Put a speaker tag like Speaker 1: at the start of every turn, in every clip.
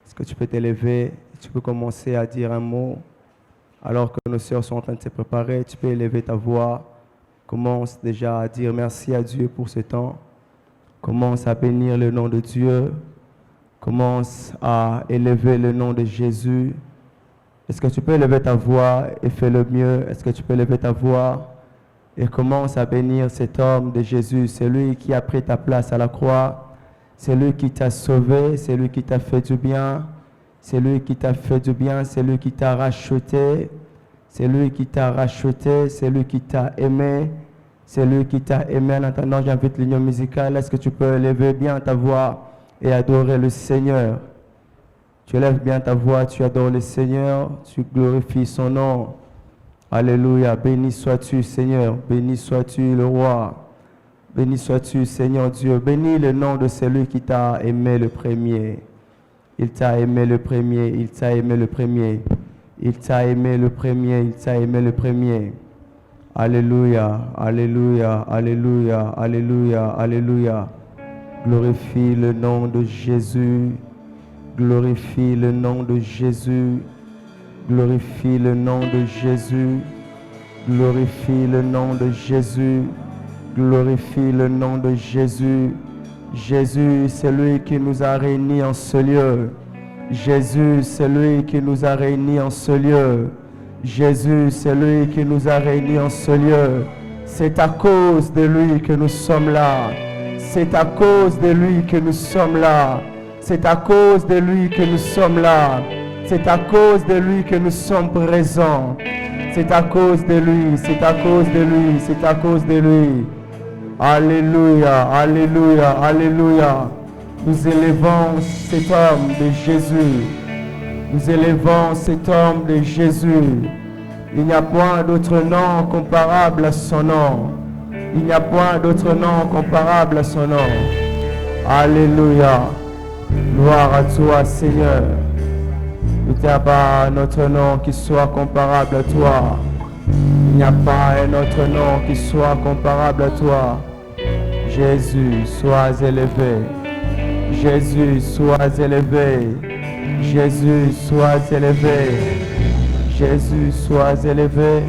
Speaker 1: Est-ce que tu peux t'élever? Tu peux commencer à dire un mot. Alors que nos sœurs sont en train de se préparer, tu peux élever ta voix. Commence déjà à dire merci à Dieu pour ce temps. Commence à bénir le nom de Dieu. Commence à élever le nom de Jésus. Est-ce que tu peux élever ta voix et fais le mieux? Est-ce que tu peux élever ta voix et commence à bénir cet homme de Jésus? C'est lui qui a pris ta place à la croix. C'est lui qui t'a sauvé. C'est lui qui t'a fait du bien. C'est lui qui t'a fait du bien. C'est lui qui t'a racheté. C'est lui qui t'a racheté. C'est lui qui t'a aimé. C'est lui qui t'a aimé. En attendant, j'invite l'union musicale. Est-ce que tu peux élever bien ta voix et adorer le Seigneur? Tu élèves bien ta voix, tu adores le Seigneur, tu glorifies son nom. Alléluia. Béni sois-tu, Seigneur. Béni sois-tu, le roi. Béni sois-tu, Seigneur Dieu. Bénis le nom de celui qui t'a aimé le premier. Il t'a aimé le premier. Il t'a aimé le premier. Il t'a aimé le premier. Il t'a aimé le premier. Alléluia. Alléluia. Alléluia. Alléluia. Alléluia. Glorifie le nom de Jésus. Glorifie le nom de Jésus. Glorifie le nom de Jésus. Glorifie le nom de Jésus. Glorifie le nom de Jésus. Jésus, c'est lui qui nous a réunis en ce lieu. Jésus, c'est lui qui nous a réunis en ce lieu. Jésus, c'est lui qui nous a réunis en ce lieu. C'est à cause de lui que nous sommes là. C'est à cause de lui que nous sommes là. C'est à cause de lui que nous sommes là. C'est à cause de lui que nous sommes présents. C'est à cause de lui, c'est à cause de lui, c'est à cause de lui. Alléluia, alléluia, alléluia. Nous élevons cet homme de Jésus. Nous élevons cet homme de Jésus. Il n'y a point d'autre nom comparable à son nom. Il n'y a point d'autre nom comparable à son nom. Alléluia. Gloire à toi, Seigneur. Il n'y a pas un autre nom qui soit comparable à toi. Il n'y a pas un autre nom qui soit comparable à toi. Jésus, sois élevé. Jésus, sois élevé. Jésus, sois élevé. Jésus, sois élevé.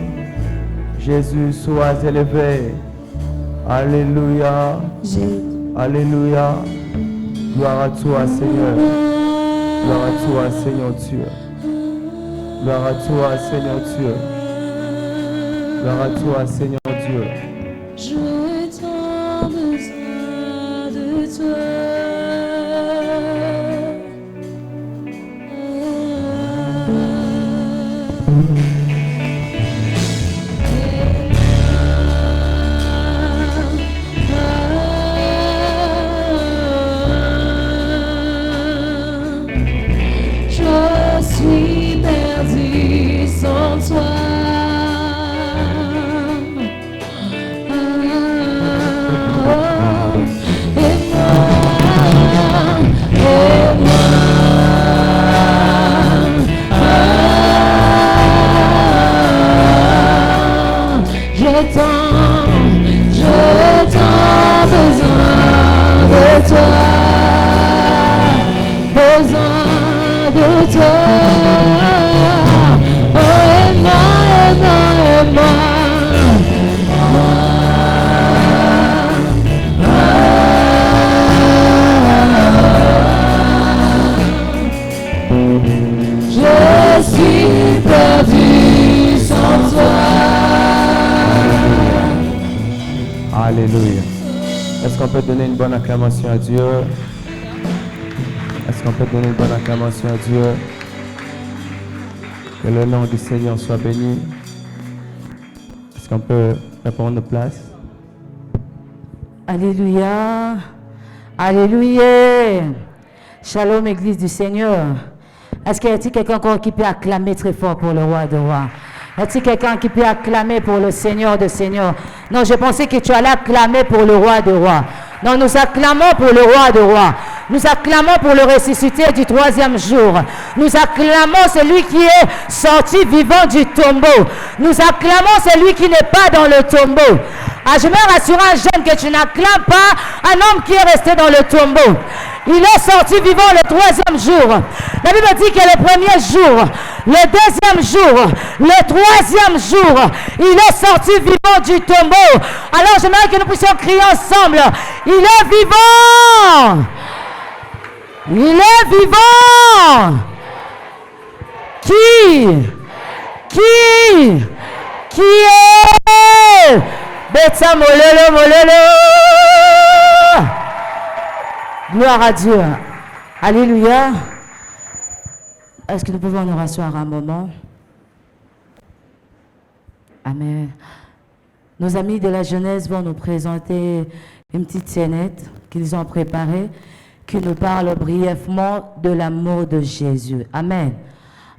Speaker 1: Jésus, sois élevé. Alléluia. Alléluia. Gloire à toi, Seigneur. Gloire à toi, Seigneur Dieu. Gloire à toi, Seigneur Dieu. Gloire à toi, Seigneur Dieu.
Speaker 2: J'ai tant besoin de toi.
Speaker 1: Alléluia. Est-ce qu'on peut donner une bonne acclamation à Dieu? Est-ce qu'on peut donner une bonne acclamation à Dieu? Que le nom du Seigneur soit béni. Est-ce qu'on peut répondre de place?
Speaker 3: Alléluia. Alléluia. Shalom, Église du Seigneur. Est-ce qu'il y a quelqu'un encore qui peut acclamer très fort pour le roi de rois? Y a-t-il quelqu'un qui peut acclamer pour le Seigneur de Seigneurs? Non, je pensais que tu allais acclamer pour le roi de rois. Non, nous acclamons pour le roi de rois. Nous acclamons pour le ressuscité du troisième jour. Nous acclamons celui qui est sorti vivant du tombeau. Nous acclamons celui qui n'est pas dans le tombeau. Ah, je me rassure un jeune que tu n'acclames pas un homme qui est resté dans le tombeau. Il est sorti vivant le troisième jour. La Bible dit que le premier jour, le deuxième jour, le troisième jour, il est sorti vivant du tombeau. Alors j'aimerais que nous puissions crier ensemble. Il est vivant. Il est vivant. Qui est Betsa molelo molelo. Gloire à Dieu. Alléluia. Est-ce que nous pouvons nous rasseoir un moment? Amen. Nos amis de la jeunesse vont nous présenter une petite scénette qu'ils ont préparée qui nous parle brièvement de l'amour de Jésus. Amen.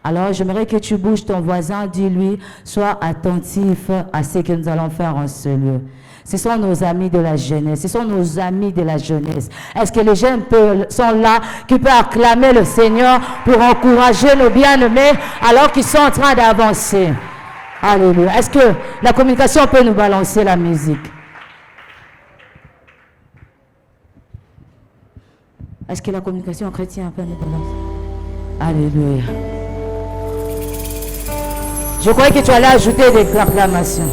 Speaker 3: Alors, j'aimerais que tu bouges ton voisin, dis-lui, sois attentif à ce que nous allons faire en ce lieu. Ce sont nos amis de la jeunesse, ce sont nos amis de la jeunesse. Est-ce que les jeunes sont là, qui peuvent acclamer le Seigneur pour encourager nos bien-aimés alors qu'ils sont en train d'avancer? Alléluia. Est-ce que la communication peut nous balancer la musique? Est-ce que la communication chrétienne peut nous balancer? Alléluia. Je croyais que tu allais ajouter des proclamations.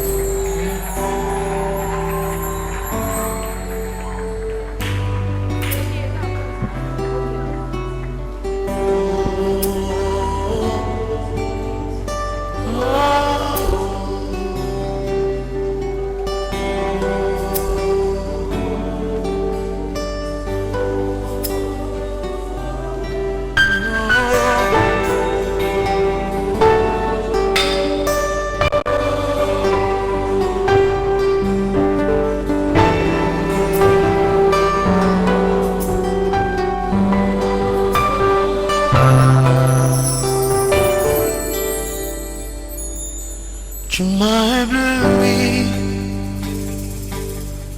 Speaker 4: Tu m'as ébloui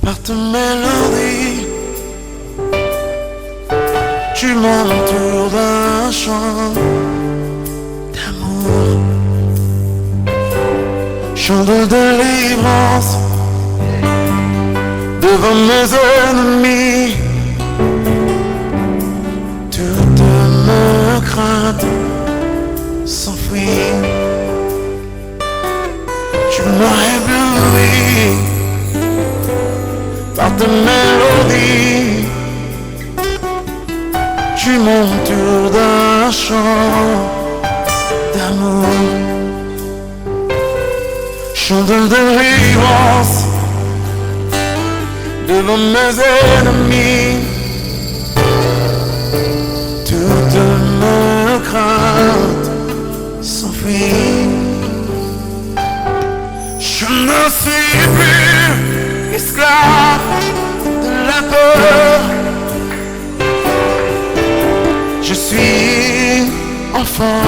Speaker 4: par ta mélodie. Tu m'entoures d'un chant d'amour, chant de délivrance devant mes ennemis. Toutes mes craintes s'enfuient. Tu m'as ébloui par ta mélodie. Tu m'entoures d'un chant d'amour, chant de délivrance devant mes ennemis. Toutes mes craintes s'enfuient. Je ne suis plus esclave de la peur. Je suis enfant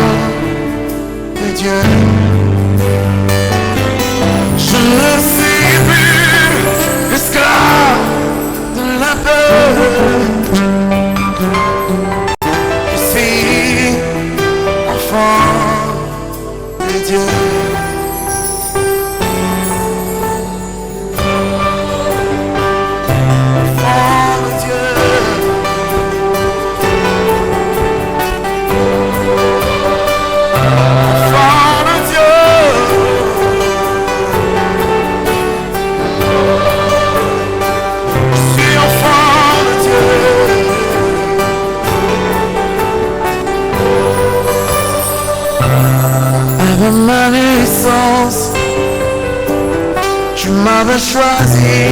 Speaker 4: de Dieu. Je ne suis plus esclave de la peur. Je suis enfant de Dieu. Ma naissance, tu m'avais choisi,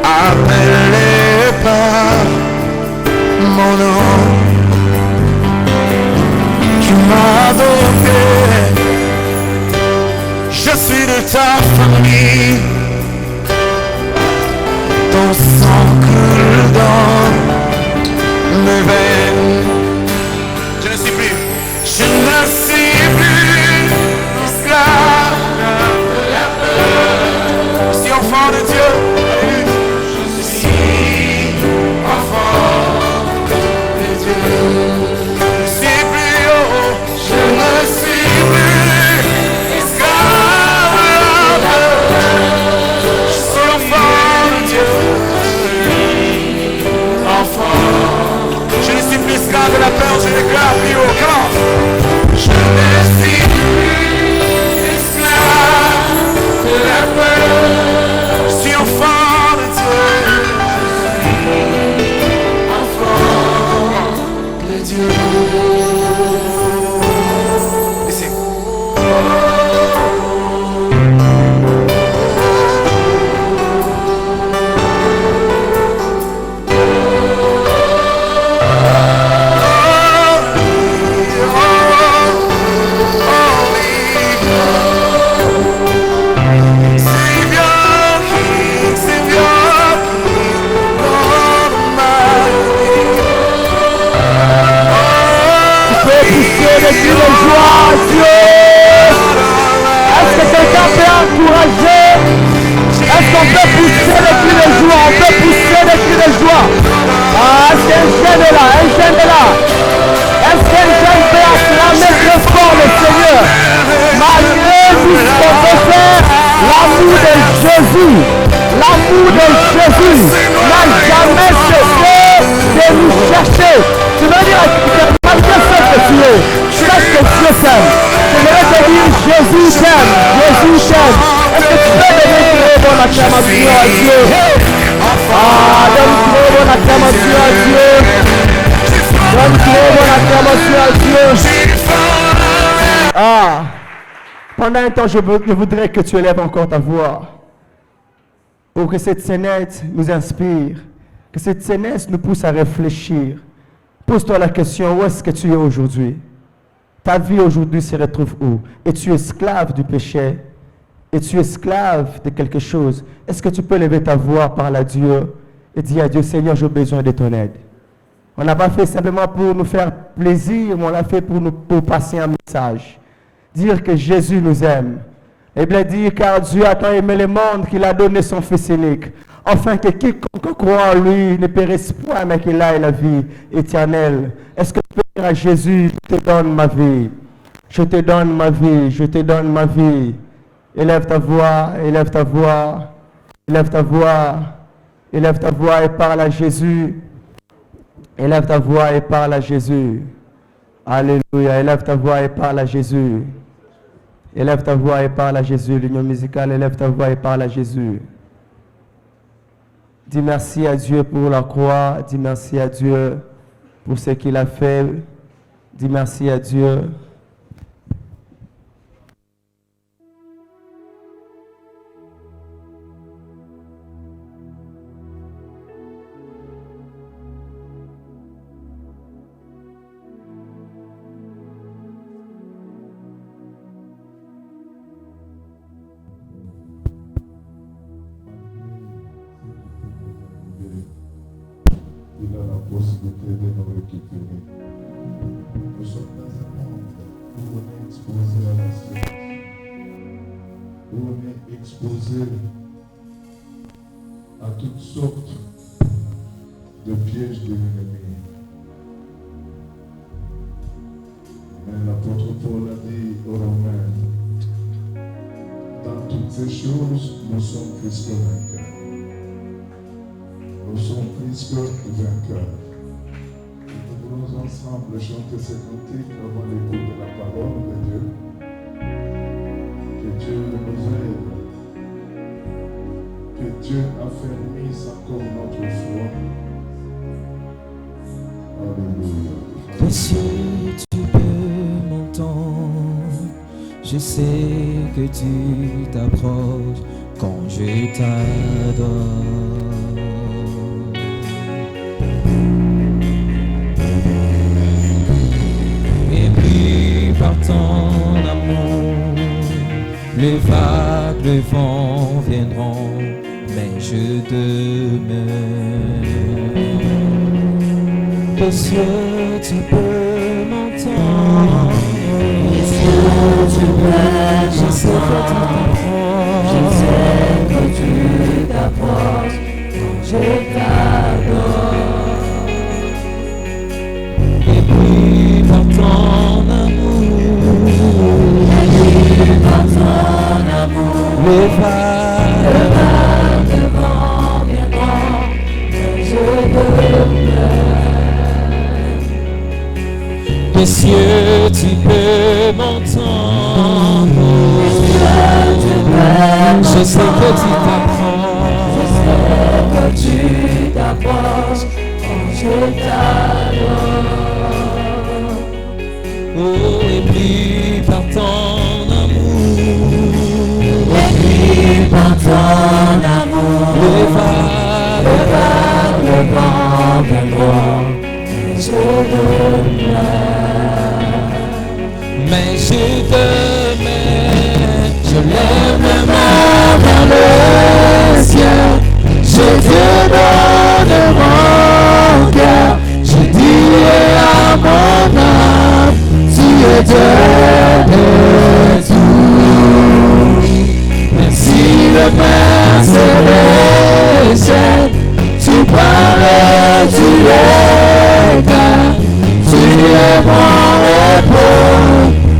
Speaker 4: appelé par mon nom. Tu m'as adopté, je suis de ta famille. Ton sang coule dans mes veines. Je ne suis plus esclave de la peur. Je suis enfant de Dieu. Je suis enfant de Dieu. Je suis plus haut. Je ne suis plus esclave de la peur. Je suis enfant de Dieu. là plus haut. Come on. Je ne suis plus esclave de la peur. Je suis enfant de Dieu. Enfant de Dieu. Ici.
Speaker 1: Avec une joie à Dieu. Est-ce que quelqu'un peut encourager? Est-ce qu'on peut pousser avec une joie? On peut pousser avec une joie. Ah, est-ce qu'un jeune est là? Un jeune est là. Est-ce qu'un jeune peut acclamer très fort le Seigneur? Malgré tout ce qu'on peut faire, l'amour de Jésus n'a jamais cessé de nous chercher. Tu veux dire, malgré ce que tu es, sache que Dieu t'aime. J'aimerais te dire, Jésus t'aime. Jésus t'aime. Est-ce que tu peux donner une très bonne acclamation à Dieu? Ah, donne une très bonne acclamation à Dieu. Donne une très bonne acclamation à Dieu. Ah, pendant un temps, je voudrais que tu élèves encore ta voix pour que cette scénette nous inspire, que cette scénette nous pousse à réfléchir. Pose-toi la question, où est-ce que tu es aujourd'hui? Ta vie aujourd'hui se retrouve où? Es-tu esclave du péché? Es-tu esclave de quelque chose? Est-ce que tu peux lever ta voix, parler à Dieu et dire à Dieu, Seigneur, j'ai besoin de ton aide? On n'a pas fait simplement pour nous faire plaisir, mais on l'a fait pour passer un message. Dire que Jésus nous aime. Et bien dire, car Dieu a tant aimé le monde qu'il a donné son Fils unique, afin que quiconque croit en lui ne périsse point, mais qu'il ait la vie éternelle. Est-ce que tu peux dire à Jésus, je te donne ma vie, je te donne ma vie, je te donne ma vie. Élève ta voix, élève ta voix, élève ta voix, élève ta voix et parle à Jésus. Élève ta voix et parle à Jésus. Alléluia, élève ta voix et parle à Jésus. Élève ta voix et parle à Jésus. L'union musicale, élève ta voix et parle à Jésus. Dis merci à Dieu pour la croix. Dis merci à Dieu pour ce qu'il a fait. Dis merci à Dieu.
Speaker 5: Il a la possibilité de nous récupérer. Nous sommes dans un monde où on est exposé à la science, où on est exposé à toutes sortes de pièges de l'ennemi. Mais l'apôtre Paul a dit aux Romains, dans toutes ces choses, nous sommes plus que vainqueurs. Nous sommes plus que vainqueurs. Nous voulons ensemble chanter ce cantique avant l'écoute de la parole de Dieu. Que Dieu nous aide. Que Dieu affermisse encore notre foi. Alléluia.
Speaker 6: Monsieur, tu peux m'entendre. Je sais que tu t'approches quand je t'adore. Par ton amour, les vagues, le vent viendront, mais je demeure. Monsieur, tu peux m'entendre. Monsieur, tu peux m'entendre. Je sais que tu t'approches quand je t'adore. Et puis par ton amour, par ton amour, les vagues devant viendront, je demeure. des cieux, tu peux m'entendre. Je sais que tu t'approches quand je t'adore. Oh, et puis par ton amour, le vent viendra, mais je t'aime, je lève mes mains vers le ciel, je te donne mon cœur, je dirai à mon âme, tu es Dieu de tout. Même si le Père se déchaîne, tu parles, tu es calme, tu es mon repos,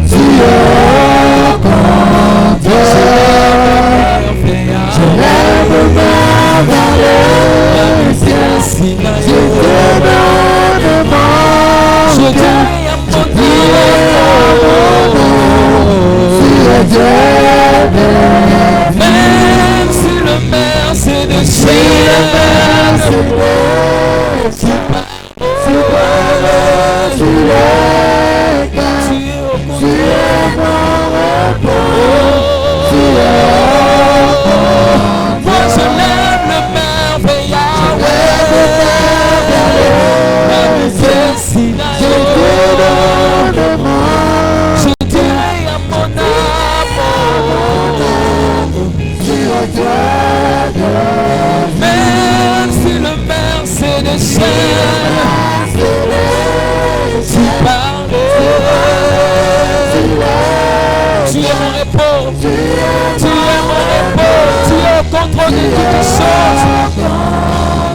Speaker 6: tu es au compteur. Je lève ma main vers le ciel, je te donne mon cœur, je dirai à mon nom, tu es Dieu de. Même si le mer se déchire, tu parles, tu es calme, tu es mon repos, tu es au compteur. Moi je lève le merveille à Yahweh, je te donne mon, je dirai à mon âme, tu es Dieu. Même si le mer se déchaîne, tu parles, tu es mon repos, tu es mon repos, tu es au contrôle de toutes choses.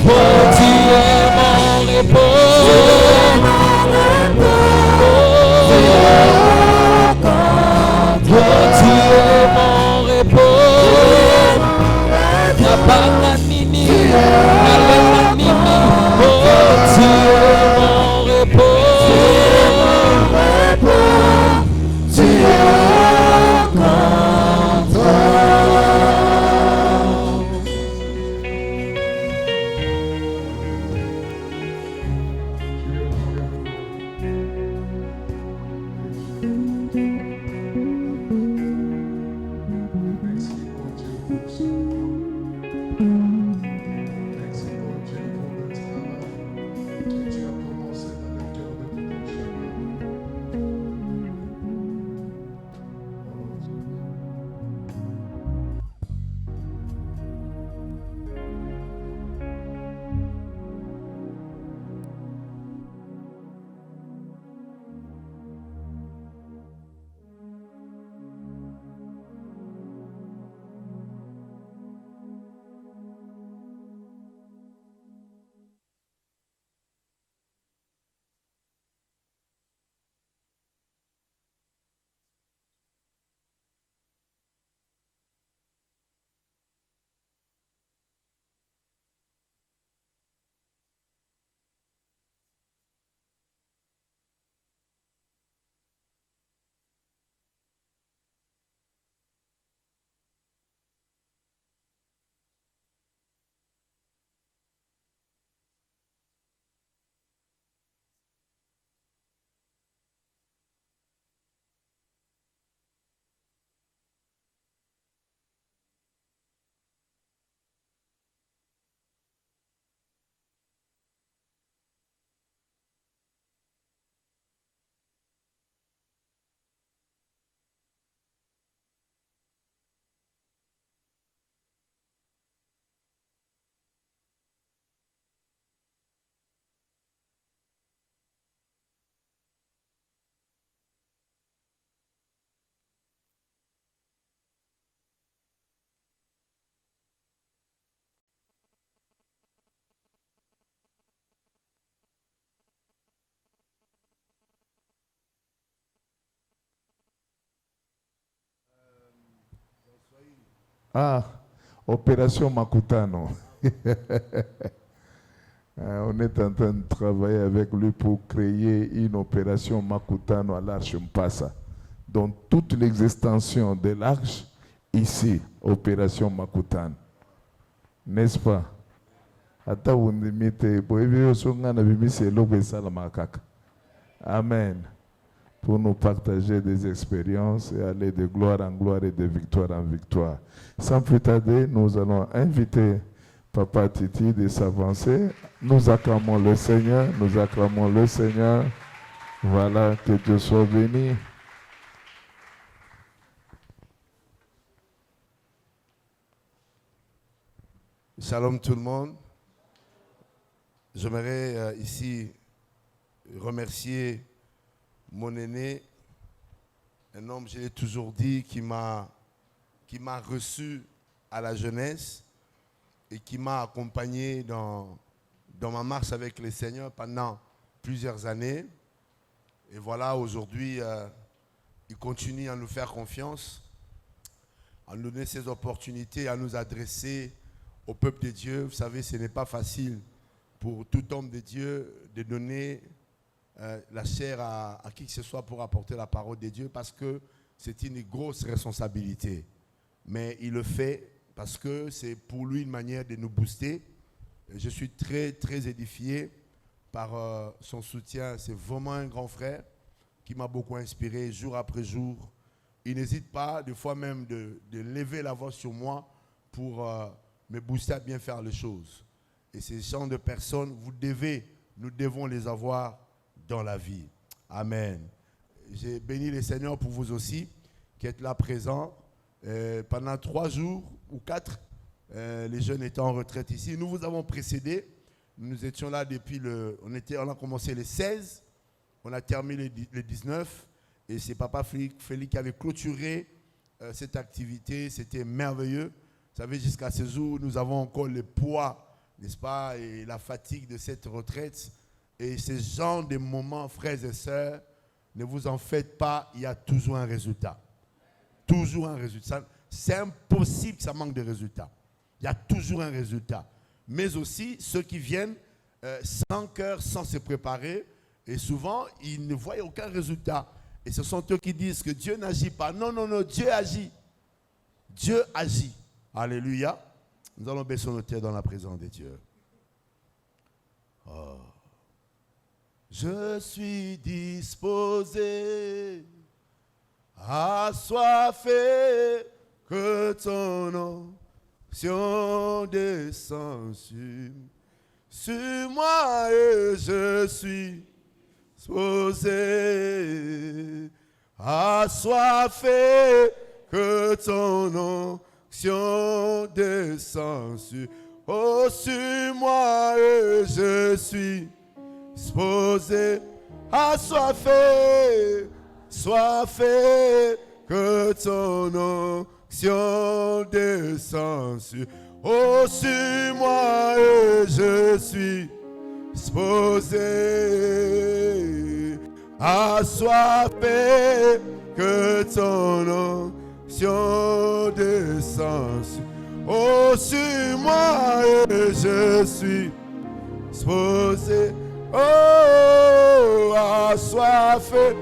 Speaker 6: Oh, tu es mon repos, oh, tu es mon repos. Nabananini, nabananini, oh, tu es mon repos, tu es au compteur.
Speaker 5: Merci mon Dieu pour le travail que tu as commencé dans le cœur de tout un chacun. Ah, Opération Makutano. On est en train de travailler avec lui pour créer une opération Makutano à l'Arche Mpassa. Donc toutes les extensions de l'Arche, ici, opération Makutano. N'est-ce pas? Amen. Pour nous partager des expériences et aller de gloire en gloire et de victoire en victoire. Sans plus tarder, nous allons inviter Papa Titi de s'avancer. Nous acclamons le Seigneur, nous acclamons le Seigneur. Voilà, que Dieu soit béni.
Speaker 7: Shalom tout le monde. J'aimerais ici remercier mon aîné, un homme, je l'ai toujours dit, qui m'a reçu à la jeunesse et qui m'a accompagné dans ma marche avec le Seigneur pendant plusieurs années. Et voilà, aujourd'hui, il continue à nous faire confiance, à nous donner ces opportunités, à nous adresser au peuple de Dieu. Vous savez, ce n'est pas facile pour tout homme de Dieu de donner la chair à qui que ce soit pour apporter la parole de Dieu, parce que c'est une grosse responsabilité. Mais il le fait parce que c'est pour lui une manière de nous booster. Et je suis très, très édifié par son soutien. C'est vraiment un grand frère qui m'a beaucoup inspiré jour après jour. Il n'hésite pas, des fois même, de lever la voix sur moi pour me booster à bien faire les choses. Et ces genres de personnes, nous devons les avoir dans la vie. Amen. J'ai béni le Seigneur pour vous aussi, qui êtes là présents. Pendant 3 jours ou 4, les jeunes étaient en retraite ici. Nous vous avons précédé. Nous étions là depuis on a commencé le 16, on a terminé le 19. Et c'est Papa Félix qui avait clôturé cette activité. C'était merveilleux. Vous savez, jusqu'à ce jour, nous avons encore le poids, n'est-ce pas, et la fatigue de cette retraite. Et ce genre de moments, frères et sœurs, ne vous en faites pas, il y a toujours un résultat. Toujours un résultat. C'est impossible que ça manque de résultats. Il y a toujours un résultat. Mais aussi, ceux qui viennent sans cœur, sans se préparer, et souvent, ils ne voient aucun résultat. Et ce sont eux qui disent que Dieu n'agit pas. Non, non, non, Dieu agit. Dieu agit. Alléluia. Nous allons baisser nos têtes dans la présence de Dieu. Oh. Je suis disposé, assoiffé, que ton onction descende sur moi et je suis disposé, assoiffé, que ton onction descende sur moi et je suis disposé, assoiffé, soifé, que ton onction descende sur moi et je suis disposé, assoiffé, que ton onction descende sur moi et je suis disposé. Oh, assoiffé,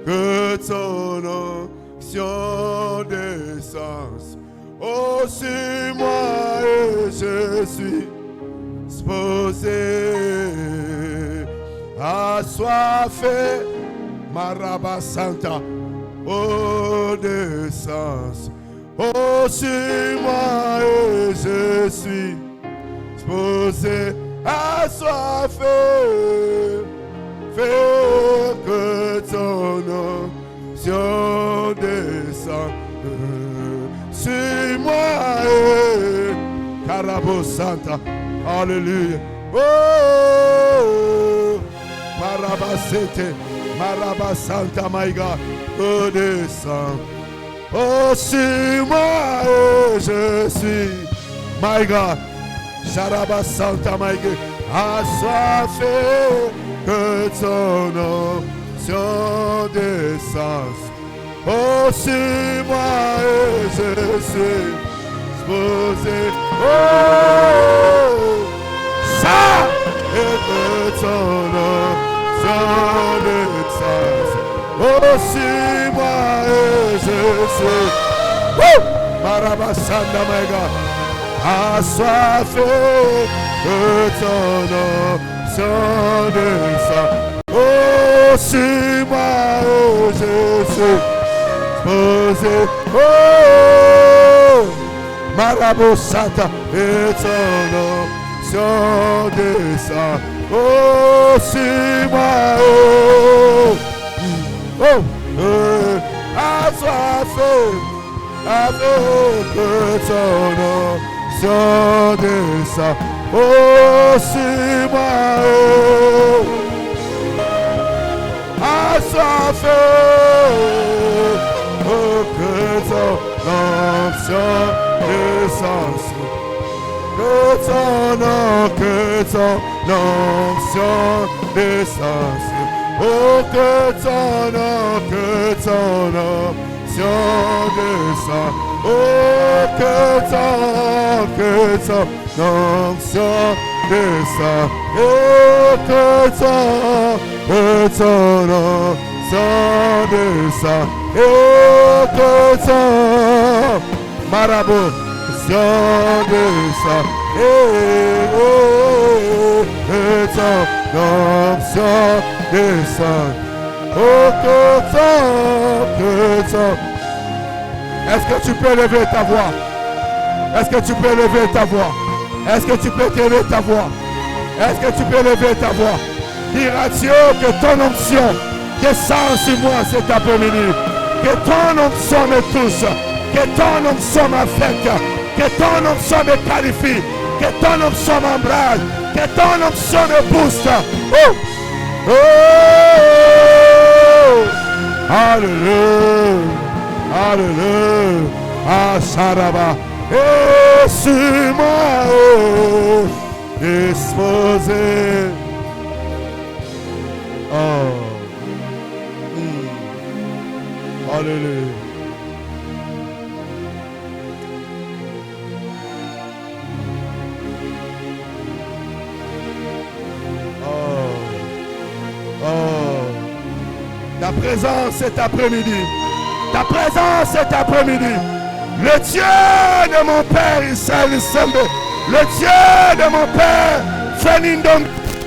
Speaker 7: que ton onction descende sur moi et je suis disposé, assoiffé, Maraba Santa, oh, descend sur moi et je suis disposé, assoiffé, fais que ton onction descende sur moi et Carabo Santa, alléluia. Oh, Marabasete, Marabasanta, my God, oh, descend. Oh, sur moi et je suis, my God, Sharabasanta, my God, assoiffé, que ton onction descende. Oh, sur moi et je suis disposé. Oh, ça. et que ton nom sonne exalté. Oh, si moi je suis Marabasanda Mega assoiffé que ton nom sonne exalté. Oh, si moi je suis posé. Oh, Marabosata et ton nom sonne exalté. Oh, si moi assoiffé avec ton nom sonne exalté. Oh, si moi assoiffé que ton nom sonne exalté. Que ton nom sonne exalté. Oh, que ton nom sonne exalté. Oh, que ton nom sonne exalté. Oh, que ton nom sonne exalté. Oh, que ton marabout sonne exalté. Oh, que ton nom sonne exalté. Oh, que ton. Est-ce que tu peux lever ta voix? Est-ce que tu peux lever ta voix? Est-ce que tu peux lever ta voix? Est-ce que tu peux lever ta voix? Dire à Dieu que ton onction descend sur moi cet après-midi. Que ton onction me touche. Que ton onction m'affecte. Que ton onction me qualifie. Que ton onction m'embrase. Que ton onction me booste. Oh! Oh! Alléluia! Alléluia! Ah, Saraba! Et sur moi, disposé. Oh! Alléluia! Ta présence cet après-midi. Ta présence cet après-midi. Le Dieu de mon Père Israël Sembe. Le Dieu de mon Père Fenindom.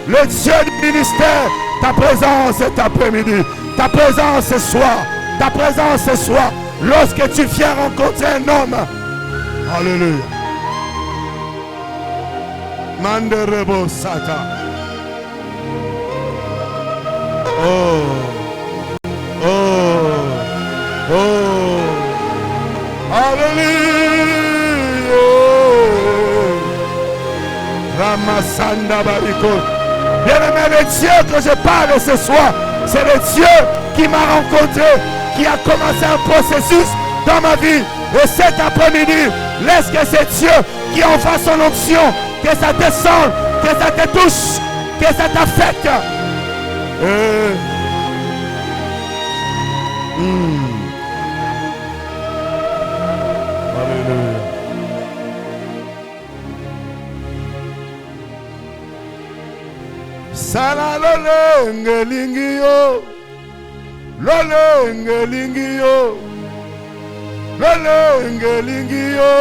Speaker 7: Le Dieu du ministère. Ta présence cet après-midi. Ta présence ce soir. Ta présence ce soir. Lorsque tu viens rencontrer un homme. Alléluia. Manderebo Sata. Oh. Oh, oh, Alléluia. Ramasanda Bariko. Bien-aimé, le Dieu que je parle ce soir, c'est le Dieu qui m'a rencontré, qui a commencé un processus dans ma vie. Et cet après-midi, laisse que c'est Dieu qui envoie son onction, que ça descende, que ça te touche, que ça t'affecte. Alléluia. Sala lolenge lingio. Lolenge lingio. Lolenge lingio.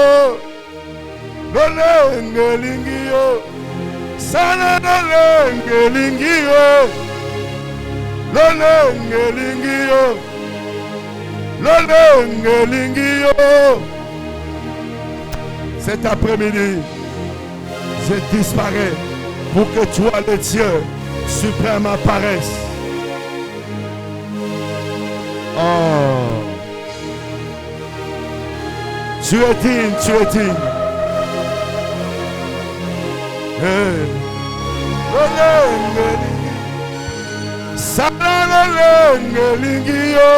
Speaker 7: Lolenge lingio. Sala lolenge lingio. Lolenge lingio. Lolenge lingio. Cet après-midi, je disparais pour que toi, le Dieu suprême, apparaisse. Oh, tu es digne, tu es digne. Hey. Lolenge lingio. Sala lolenge lingio.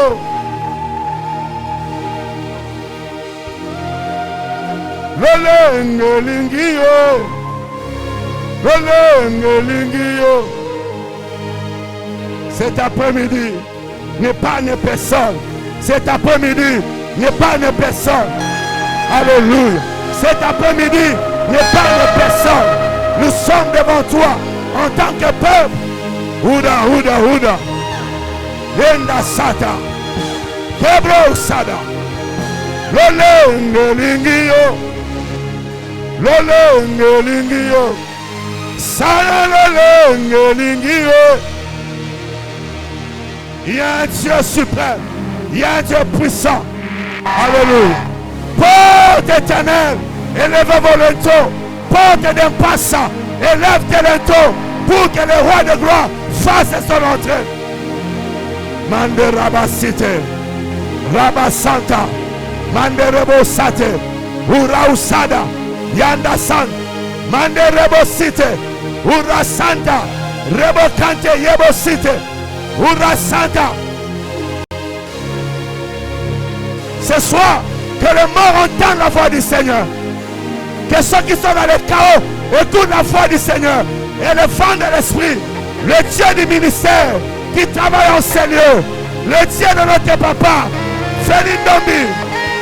Speaker 7: Lolenge lingio. Lolenge lingio. Cet après-midi, n'est pas une personne. Cet après-midi, n'est pas une personne. Alléluia. Cet après-midi, n'est pas une personne. Nous sommes devant toi. en tant que peuple. Ouda. Yenda Sata. Kebro Sada. Lolenge Lingio. Lolenge Lingio. Sana Lolenge Lingio. Il y a un Dieu suprême. Il y a un Dieu puissant. Alléluia. Porte éternelle, élève vos lentos. Porte d'impasse, élève tes lentos pour que le roi de gloire fasse son entrée. Mande Rabasite, Rabasanta, Mande Rebosate, Urausada, Yanda San, Mande Rebosite, Urasanta, Rebokante Yebosite, Urasanta. Ce soir, que les morts entendent la voix du Seigneur. Que ceux qui sont dans le chaos écoutent la voix du Seigneur. Et le vent de l'esprit, le Dieu du ministère qui travaille en ces lieux, le Dieu de notre papa, Félix Dombi,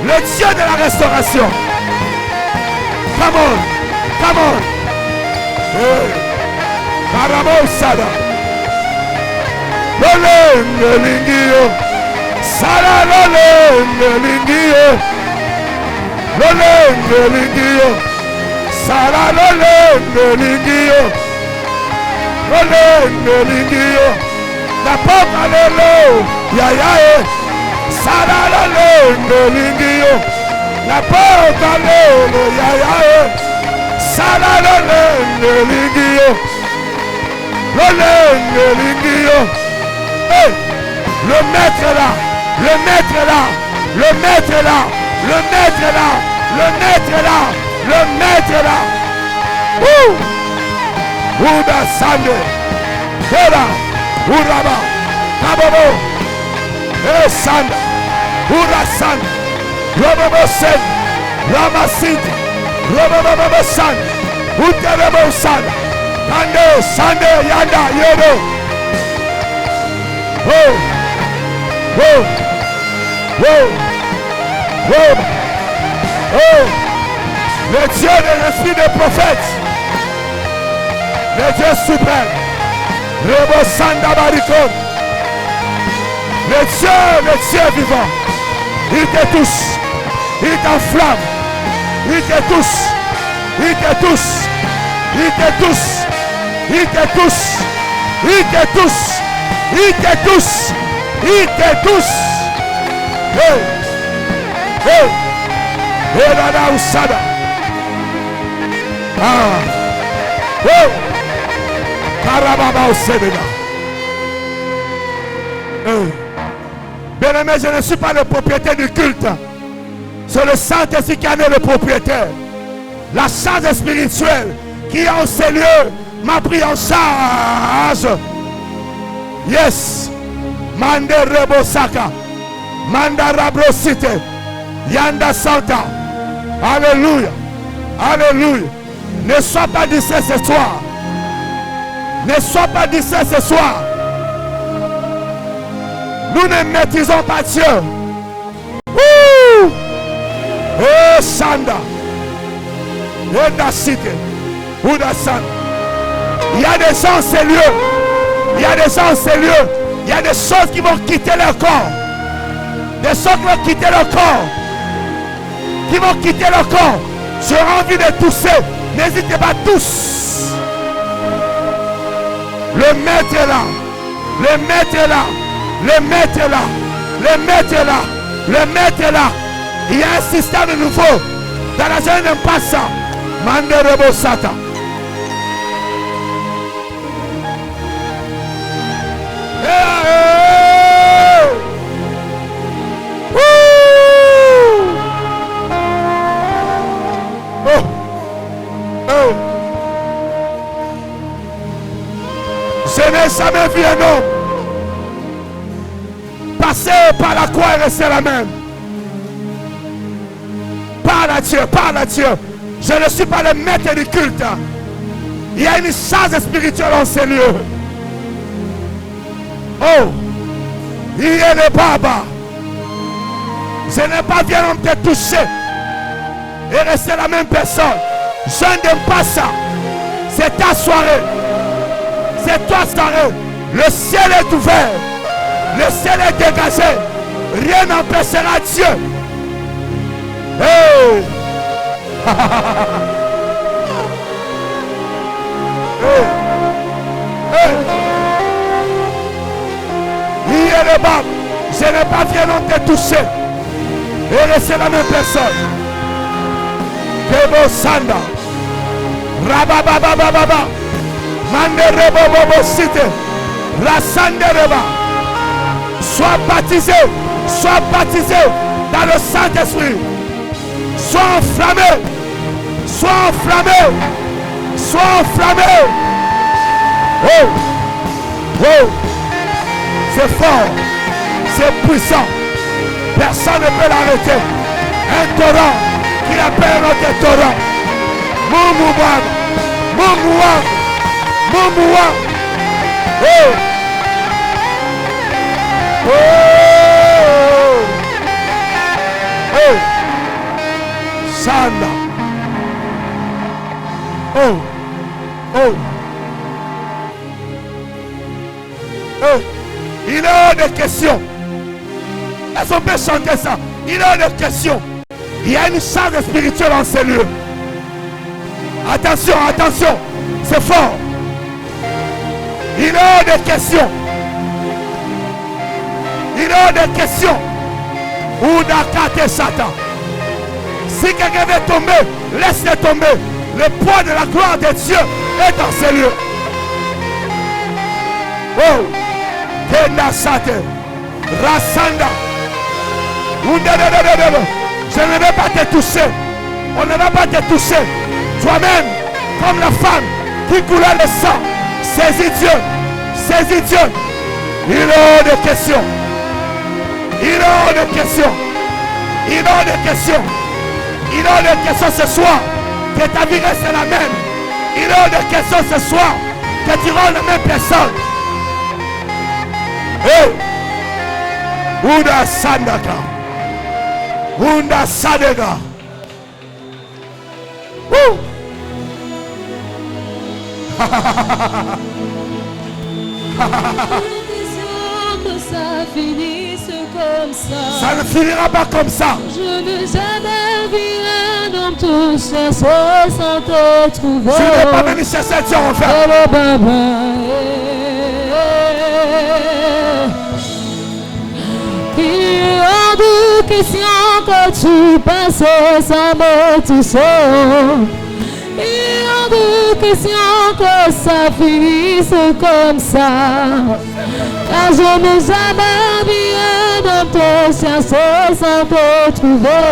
Speaker 7: le Dieu de la restauration. Come on. Karamo Sada. Lolenge Lingio. Sala Lolenge Lingio. Lolenge Lingio. Sala Lolenge Lingio. Lolenge Lingio. La porte alléluia. Sala Lolenge Lingio. La porte alléluia. Sala Lolenge Lingio. Lolenge Lingio. Hey, le maître est là. Le maître est là. Le maître est là. Le maître est là. Le maître est là. Le maître est là. Ouda Sande. Hera. Uraba. Kabobo. E Sande. Ura Sande. Robobo Sende. Ramasite. Robobo Sande. Uterebo Sande. Kande Sande Yanda Yodo. Le Dieu de l'esprit des prophètes, le Dieu suprême, Rebo Sanda Baricon, le Dieu vivant, il te touche, il t'enflamme, il te touche, il te touche, il te touche, il te touche, il te touche, il te touche, il te touche. Hey, hey, hey, la usada. Ah, hey, Karababa Osebeda. Hey, bien-aimé, je ne suis pas le propriétaire du culte. C'est le Saint-Esprit qui en est le propriétaire. La charge spirituelle qui est en ces lieux m'a pris en charge. Yes. Mande Rebosaka. Manda Rabrosite. Yanda Santa. Alléluia. Alléluia. Ne sois pas distrait ce soir. Ne sois pas distrait ce soir. Nous ne maîtrisons pas Dieu. Oh Sanda. Yanda Cité. Ouda Sanda. Il y a des gens en ces lieux. Il y a des gens en ces lieux. Il y a des choses qui vont quitter leur corps. Des choses qui vont quitter leur corps. Qui vont quitter leur corps. J'aurai envie de tousser. N'hésitez pas tous. Le maître est là. Le maître est là. Le maître est là. Le maître est là. Le maître est là. Il y a un système nouveau. Dans la jeune n'aime pas ça. Mande Rebosata. Je n'ai jamais vu un homme passer par la croix et rester la même. Parle à Dieu, parle à Dieu. Je ne suis pas le maître du culte. Il y a une charge spirituelle en ces lieux. Oh, il y a le baba. Je n'ai pas bien te toucher et rester la même personne. Je n'aime pas ça. C'est ta soirée. C'est toi, Sarah. Le ciel est ouvert. Le ciel est dégagé. Rien n'empêchera Dieu. Hey! Hey! Hey! Je n'ai pas violent te toucher. Et rester la même personne. Debo Sanda. Rabababababa. Manderebo Cité. Rassandereba. Sois baptisé dans le Saint-Esprit. Sois enflammé. Oh! Oh! C'est fort, c'est puissant. Personne ne peut l'arrêter. Un torrent qui appelle un autre torrent. Moumouam. Oh! Oh! Oh! Sanda. Oh! Oh! Oh! Il a des questions. Est-ce qu'on peut chanter ça? Il a des questions. Il y a une charge spirituelle en ces lieux. Attention, c'est fort. Il a des questions. Où Dakate Satan. Si quelqu'un veut tomber, laisse-le tomber. Le poids de la gloire de Dieu est dans ces lieux. Oh! Sate, Rassanda. Je ne vais pas te toucher. On ne va pas te toucher. Toi-même, comme la femme qui coulait le sang, saisis Dieu. Il a des questions. Ce soir. Que ta vie reste la même. Il a des questions ce soir. Que tu rends la même personne. Hey! Unda Sandaka. Unda Sadega. Woo!
Speaker 2: Que ça finisse comme ça.
Speaker 7: Ça ne finira pas comme ça.
Speaker 2: Je n'ai jamais vu un homme te chercher sans te trouver.
Speaker 7: Je n'ai pas venu chercher Dieu en fait.
Speaker 2: Il est hors de question que tu passes sans me toucher. Il est hors de question que ça finisse comme ça. Car je n'ai jamais vu un homme te chercher sans te trouver.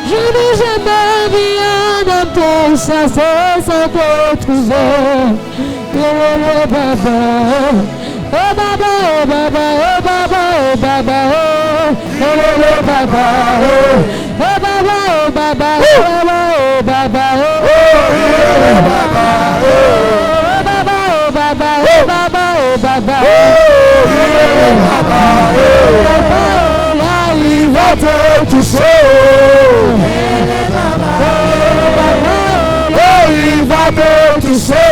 Speaker 2: Je n'ai jamais vu un homme te chercher sans te trouver. Oh baba, oh baba, oh baba, oh baba, oh baba, oh baba, oh baba, oh baba, oh baba, il va te toucher. Il va me toucher.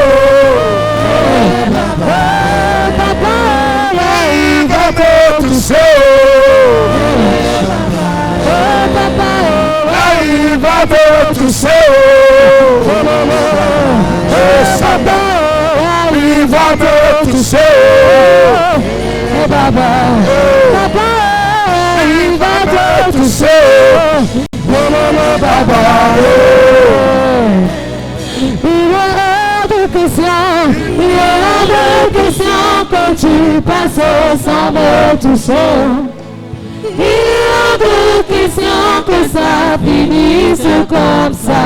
Speaker 2: Il va me toucher. Il va me toucher. Il va me toucher. Papa, il va te toucher. Il y aura des questions quand tu passes sans me toucher. Il y a des questions que ça finisse comme ça.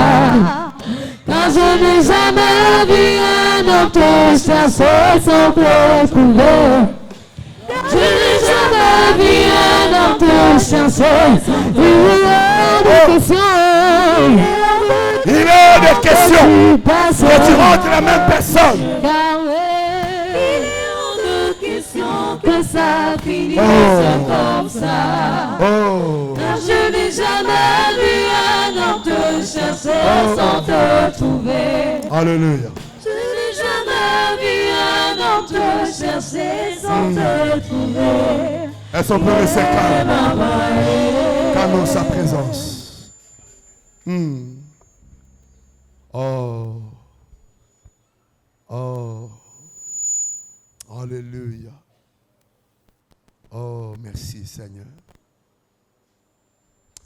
Speaker 2: Car je n'ai jamais vu un homme te chercher sans te trouver. Je n'ai jamais vu un homme te chercher. Il y a des questions.
Speaker 7: Il y a des questions. Que tu rentres la même personne.
Speaker 2: Il y a des questions que ça finisse comme ça. Car je n'ai jamais vu un homme te chercher sans te trouver.
Speaker 7: Alléluia.
Speaker 2: Je n'ai jamais vu Sans te chercher, sans te trouver.
Speaker 7: Est-ce qu'on peut rester calme en sa présence? Oh. Oh. Alléluia. Oh, merci Seigneur.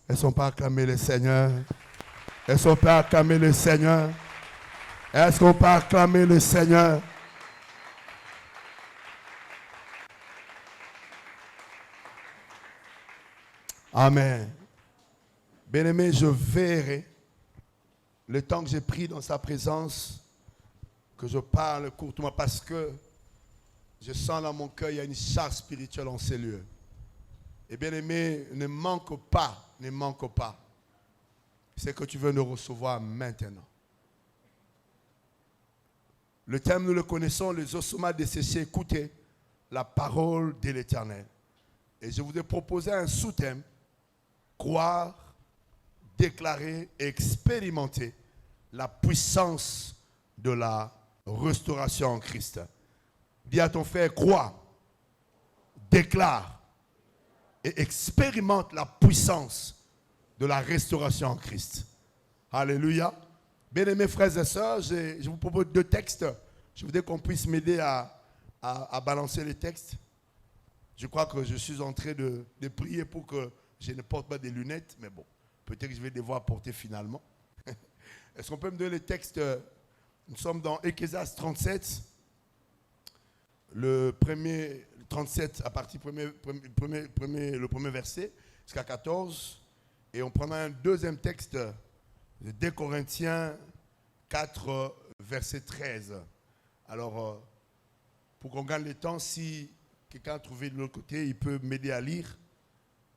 Speaker 7: Est-ce qu'on peut acclamer le Seigneur? Est-ce qu'on peut acclamer le Seigneur? Est-ce qu'on peut acclamer le Seigneur? Amen. Bien-aimé, je verrai le temps que j'ai pris dans sa présence, que je parle courtement parce que je sens dans mon cœur, il y a une charge spirituelle en ces lieux. Et bien-aimé, ne manque pas. C'est que tu veux nous recevoir maintenant. Le thème, nous le connaissons, les ossements desséchés. Écoutez la parole de l'Éternel. Et je vous ai proposé un sous-thème. Croire, déclarer et expérimenter la puissance de la restauration en Christ. Dis à ton frère, crois, déclare et expérimente la puissance de la restauration en Christ. Alléluia. Bien-aimés frères et sœurs, je vous propose 2 textes. Je voudrais qu'on puisse m'aider à balancer les textes. Je crois que je suis en train de prier pour que je ne porte pas des lunettes, mais bon, peut-être que je vais devoir porter finalement. Est-ce qu'on peut me donner les textes? Nous sommes dans Ecclésiaste 37, le premier 37 à partir le premier verset jusqu'à 14. Et on prendra un deuxième texte de 2 Corinthiens 4, verset 13. Alors, pour qu'on gagne le temps, si quelqu'un a trouvé de l'autre côté, il peut m'aider à lire.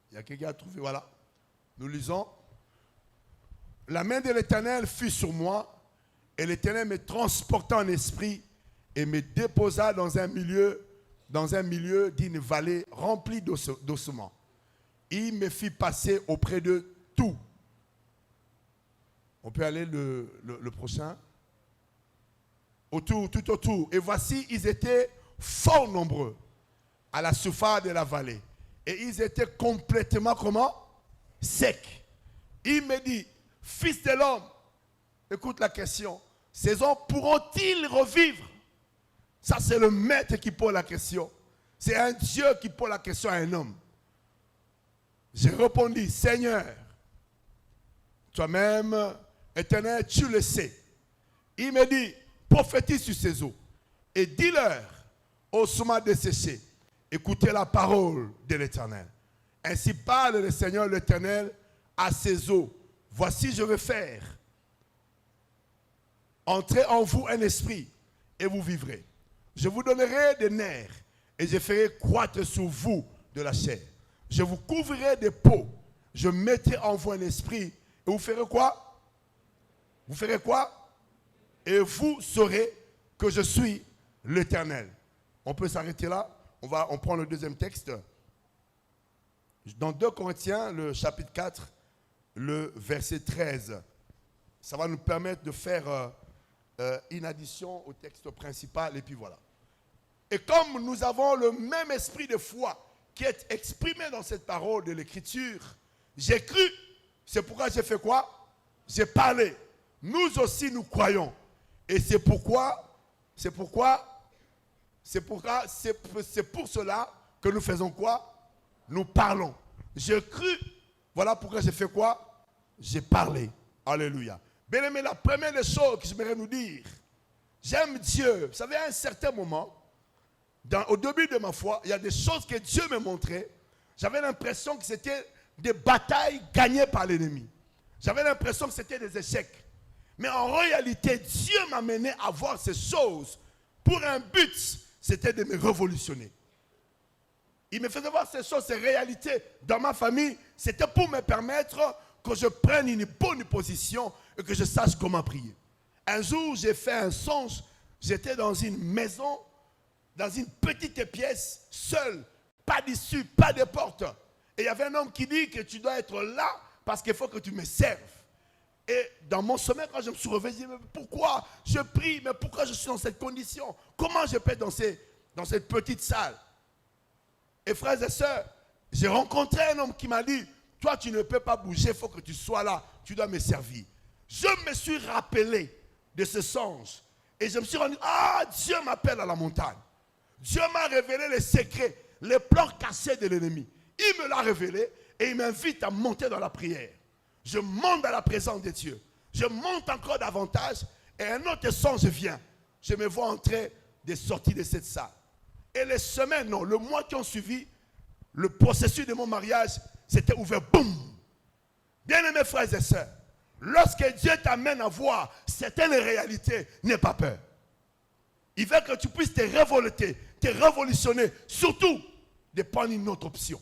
Speaker 7: Il y a quelqu'un qui a trouvé, voilà. Nous lisons. La main de l'Éternel fut sur moi, et l'Éternel me transporta en esprit et me déposa dans un milieu d'une vallée remplie d'ossements. Il me fit passer auprès de tout. On peut aller le prochain. Tout autour. Et voici, ils étaient fort nombreux à la surface de la vallée. Et ils étaient complètement comment? Secs. Il me dit, fils de l'homme, écoute la question, ces hommes pourront-ils revivre? Ça, c'est le maître qui pose la question. C'est un Dieu qui pose la question à un homme. J'ai répondu, Seigneur, toi-même, Éternel, tu le sais. Il me dit, prophétise sur ces eaux et dis-leur, ossements desséchés, écoutez la parole de l'Éternel. Ainsi parle le Seigneur l'Éternel à ces eaux. Voici, je vais faire entrer en vous un esprit et vous vivrez. Je vous donnerai des nerfs et je ferai croître sur vous de la chair. Je vous couvrirai de peau. Je mettrai en vous un esprit et vous ferez quoi? Vous ferez quoi? Et vous saurez que je suis l'Éternel. On peut s'arrêter là. On prend le deuxième texte. Dans 2 Corinthiens, le chapitre 4, le verset 13. Ça va nous permettre de faire une addition au texte principal. Et puis voilà. Et comme nous avons le même esprit de foi qui est exprimé dans cette parole de l'Écriture, j'ai cru. C'est pourquoi j'ai fait quoi? J'ai parlé. Nous aussi, nous croyons. Et c'est pour cela que nous faisons quoi? Nous parlons. J'ai cru. Voilà pourquoi j'ai fait quoi? J'ai parlé. Alléluia. Bien aimé, la première des choses que j'aimerais nous dire, j'aime Dieu. Vous savez, à un certain moment, au début de ma foi, il y a des choses que Dieu me montrait. J'avais l'impression que c'était des batailles gagnées par l'ennemi. J'avais l'impression que c'était des échecs. Mais en réalité, Dieu m'a mené à voir ces choses pour un but, c'était de me révolutionner. Il me faisait voir ces choses, ces réalités dans ma famille. C'était pour me permettre que je prenne une bonne position et que je sache comment prier. Un jour, j'ai fait un songe. J'étais dans une maison, dans une petite pièce, seul, pas d'issue, pas de porte. Et il y avait un homme qui dit que tu dois être là parce qu'il faut que tu me serves. Et dans mon sommeil, quand je me suis réveillé, je me suis dit, mais pourquoi je prie, mais pourquoi je suis dans cette condition? Comment je peux être dans cette petite salle. Et frères et sœurs, j'ai rencontré un homme qui m'a dit, toi tu ne peux pas bouger, il faut que tu sois là, tu dois me servir. Je me suis rappelé de ce songe et je me suis rendu, Dieu m'appelle à la montagne. Dieu m'a révélé les secrets, les plans cachés de l'ennemi. Il me l'a révélé et il m'invite à monter dans la prière. Je monte dans la présence de Dieu. Je monte encore davantage et un autre songe vient. Je me vois entrer des sorties de cette salle. Et les semaines, non, le mois qui ont suivi, le processus de mon mariage s'était ouvert. Boum! Bien-aimés frères et sœurs, lorsque Dieu t'amène à voir certaines réalités, n'aie pas peur. Il veut que tu puisses te révolter, te révolutionner, surtout de prendre une autre option.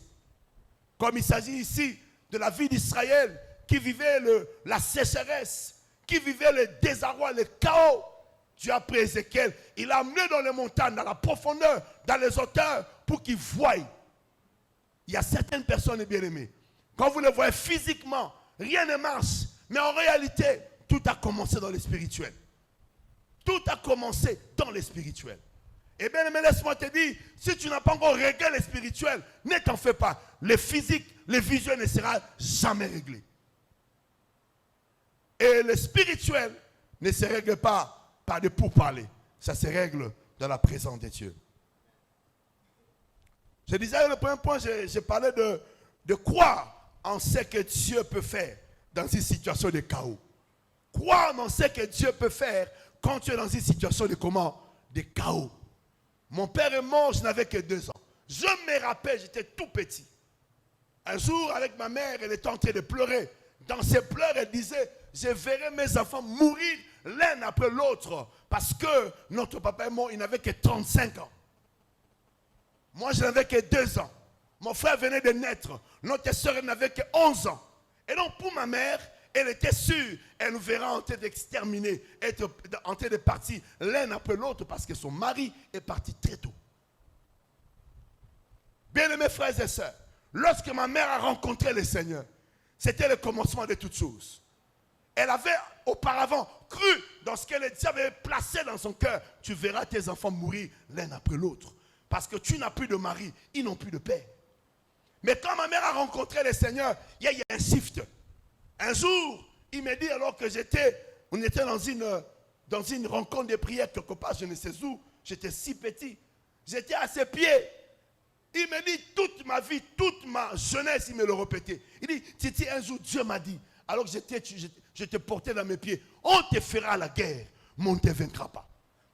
Speaker 7: Comme il s'agit ici de la vie d'Israël qui vivait la sécheresse, qui vivait le désarroi, le chaos. Dieu a pris Ézéchiel, il l'a amené dans les montagnes, dans la profondeur, dans les hauteurs, pour qu'il voie. Il y a certaines personnes bien-aimées, quand vous les voyez physiquement, rien ne marche, mais en réalité, tout a commencé dans le spirituel. Tout a commencé dans le spirituel. Et bien, mais laisse-moi te dire, si tu n'as pas encore réglé le spirituel, ne t'en fais pas. Le physique, le visuel ne sera jamais réglé. Et le spirituel ne se règle pas par des pourparlers. Ça se règle dans la présence de Dieu. Je disais, le premier point, je parlais de croire en ce que Dieu peut faire dans une situation de chaos. Croire en ce que Dieu peut faire quand tu es dans une situation de comment? De chaos. Mon père est mort, je n'avais que 2 ans. Je me rappelle, j'étais tout petit. Un jour, avec ma mère, elle était en train de pleurer. Dans ses pleurs, elle disait, je verrai mes enfants mourir l'un après l'autre. Parce que notre papa est mort, il n'avait que 35 ans. Moi, je n'avais que 2 ans. Mon frère venait de naître. Notre soeur n'avait que 11 ans. Et donc, pour ma mère, elle était sûre, elle nous verra en train d'exterminer, être en train de partir l'un après l'autre parce que son mari est parti très tôt. Bien-aimés frères et sœurs, lorsque ma mère a rencontré le Seigneur, c'était le commencement de toutes choses. Elle avait auparavant cru dans ce que le diable avait placé dans son cœur. Tu verras tes enfants mourir l'un après l'autre. Parce que tu n'as plus de mari, ils n'ont plus de père. Mais quand ma mère a rencontré le Seigneur, il y a un shift. Un jour, il me dit, alors que on était dans une rencontre de prière quelque part, je ne sais où, j'étais si petit. J'étais à ses pieds. Il me dit, toute ma vie, toute ma jeunesse, il me le répétait. Il dit, Titi, un jour, Dieu m'a dit, alors que je te portais dans mes pieds, on te fera la guerre, mais on ne te vaincra pas.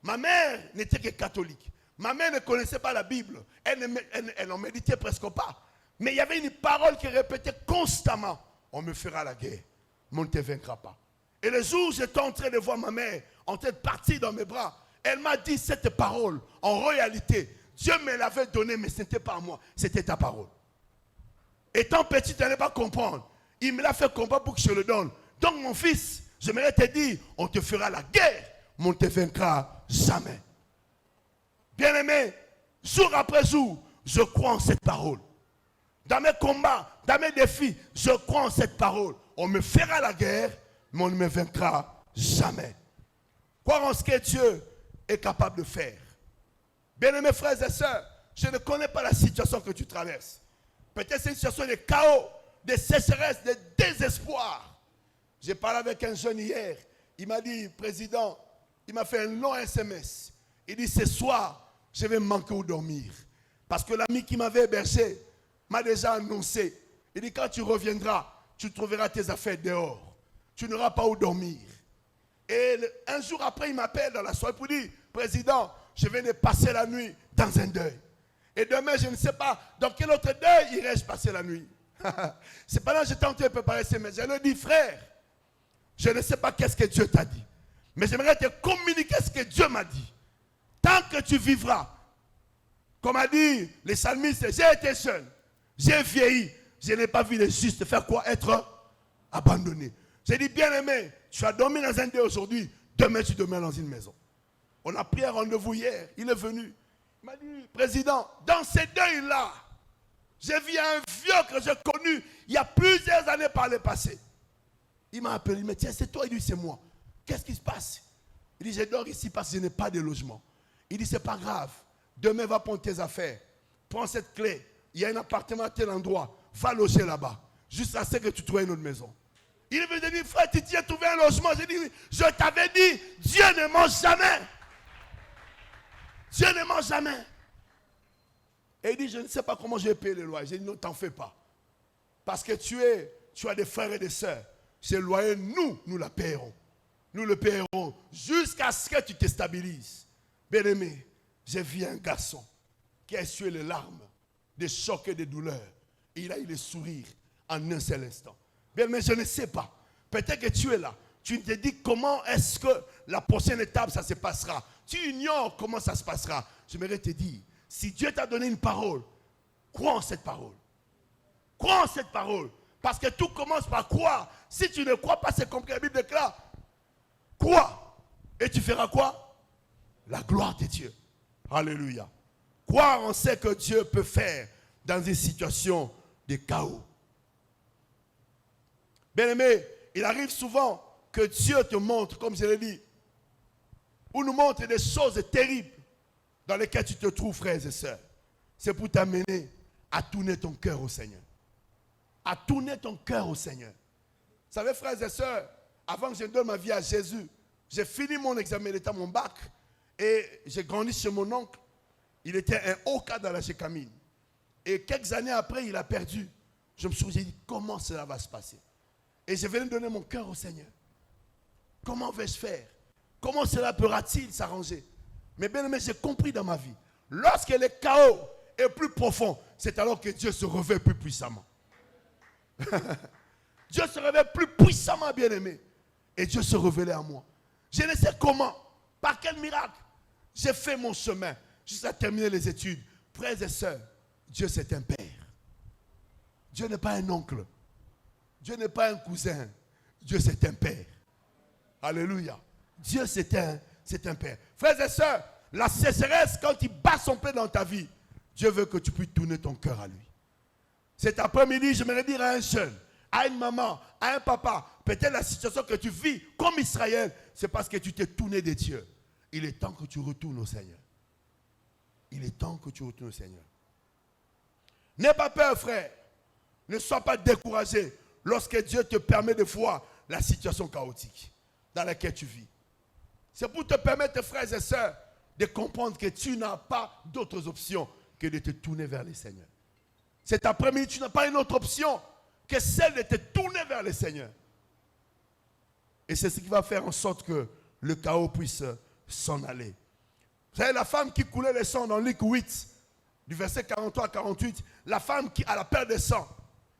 Speaker 7: Ma mère n'était que catholique. Ma mère ne connaissait pas la Bible. Elle n'en méditait presque pas. Mais il y avait une parole qui répétait constamment, on me fera la guerre, mais on ne te vaincra pas. Et le jour où j'étais en train de voir ma mère, en train de partir dans mes bras, elle m'a dit cette parole. En réalité, Dieu me l'avait donnée, mais ce n'était pas à moi, c'était ta parole. Étant petit, tu n'allais pas comprendre. Il me l'a fait comprendre pour que je le donne. Donc mon fils, j'aimerais te dire, on te fera la guerre, mais on ne te vaincra jamais. Bien-aimé, jour après jour, je crois en cette parole. Dans mes combats, dans mes défis, je crois en cette parole. On me fera la guerre, mais on ne me vaincra jamais. Croire en ce que Dieu est capable de faire. Bien-aimés frères et sœurs, je ne connais pas la situation que tu traverses. Peut-être c'est une situation de chaos, de sécheresse, de désespoir. J'ai parlé avec un jeune hier. Il m'a dit, président, il m'a fait un long SMS. Il dit, ce soir, je vais manquer où dormir. Parce que l'ami qui m'avait hébergé m'a déjà annoncé. Il dit, quand tu reviendras, tu trouveras tes affaires dehors. Tu n'auras pas où dormir. Et un jour après, il m'appelle dans la soirée pour dire, président, je viens de passer la nuit dans un deuil. Et demain, je ne sais pas dans quel autre deuil irai-je passer la nuit. C'est pendant que j'étais en train de préparer ces messages. Je lui dis, frère, je ne sais pas qu'est-ce que Dieu t'a dit. Mais j'aimerais te communiquer ce que Dieu m'a dit. Tant que tu vivras, comme a dit les psalmistes, j'ai été jeune, j'ai vieilli, je n'ai pas vu les justes faire quoi? Être abandonné. J'ai dit, bien aimé, tu as dormi dans un deuil aujourd'hui, demain tu dormiras dans une maison. On a pris un rendez-vous hier, il est venu. Il m'a dit, président, dans ces deuils-là, j'ai vu un vieux que j'ai connu il y a plusieurs années par le passé. Il m'a appelé, il m'a dit, tiens, c'est toi? Il dit, c'est moi. Qu'est-ce qui se passe? Il dit, je dors ici parce que je n'ai pas de logement. Il dit, c'est pas grave. Demain, va prendre tes affaires. Prends cette clé. Il y a un appartement à tel endroit. Va loger là-bas. Jusqu'à ce que tu trouves une autre maison. Il est venu dire, frère, tu as trouvé un logement. J'ai dit, je t'avais dit, Dieu ne ment jamais. Dieu ne ment jamais. Et il dit, je ne sais pas comment je vais payer le loyer. J'ai dit, non, t'en fais pas. Parce que tu as des frères et des sœurs. Ce loyer, nous la payerons. Nous le payerons jusqu'à ce que tu te stabilises. Bien-aimé, j'ai vu un garçon qui a essuyé les larmes, des chocs et des douleurs. Et il a eu le sourire en un seul instant. Bien-aimé, je ne sais pas. Peut-être que tu es là. Tu te dis comment est-ce que la prochaine étape, ça se passera. Tu ignores comment ça se passera. J'aimerais te dire, si Dieu t'a donné une parole, crois en cette parole. Crois en cette parole. Parce que tout commence par croire. Si tu ne crois pas, c'est comme la Bible déclare. Crois. Et tu feras quoi? La gloire de Dieu. Alléluia. Croire en ce que Dieu peut faire dans une situation de chaos. Bien-aimé, il arrive souvent que Dieu te montre, comme je l'ai dit, ou nous montre des choses terribles dans lesquelles tu te trouves, frères et sœurs. C'est pour t'amener à tourner ton cœur au Seigneur. À tourner ton cœur au Seigneur. Vous savez, frères et sœurs, avant que je donne ma vie à Jésus, j'ai fini mon examen d'État, mon bac, et j'ai grandi chez mon oncle. Il était un haut cadre dans la Gécamine. Et quelques années après, il a perdu. Je me suis dit, comment cela va se passer? Et je venais donner mon cœur au Seigneur. Comment vais-je faire? Comment cela pourra-t-il s'arranger? Mais bien aimé, j'ai compris dans ma vie. Lorsque le chaos est plus profond, c'est alors que Dieu se révèle plus puissamment. Dieu se révèle plus puissamment, bien aimé. Et Dieu se révélait à moi. Je ne sais comment, par quel miracle, j'ai fait mon chemin jusqu'à terminer les études. Frères et sœurs, Dieu c'est un père. Dieu n'est pas un oncle. Dieu n'est pas un cousin. Dieu c'est un père. Alléluia. Dieu c'est un père. Frères et sœurs, la sécheresse, quand il bat son pied dans ta vie, Dieu veut que tu puisses tourner ton cœur à lui. Cet après-midi, j'aimerais dire à un jeune, à une maman, à un papa, peut-être la situation que tu vis comme Israël, c'est parce que tu t'es tourné de Dieu. Il est temps que tu retournes au Seigneur. Il est temps que tu retournes au Seigneur. N'aie pas peur, frère. Ne sois pas découragé lorsque Dieu te permet de voir la situation chaotique dans laquelle tu vis. C'est pour te permettre, frères et sœurs, de comprendre que tu n'as pas d'autres options que de te tourner vers le Seigneur. Cet après-midi, tu n'as pas une autre option que celle de te tourner vers le Seigneur. Et c'est ce qui va faire en sorte que le chaos puisse s'en aller. Vous savez, la femme qui coulait le sang dans Luc 8, du verset 43 à 48, la femme qui a la perte de sang,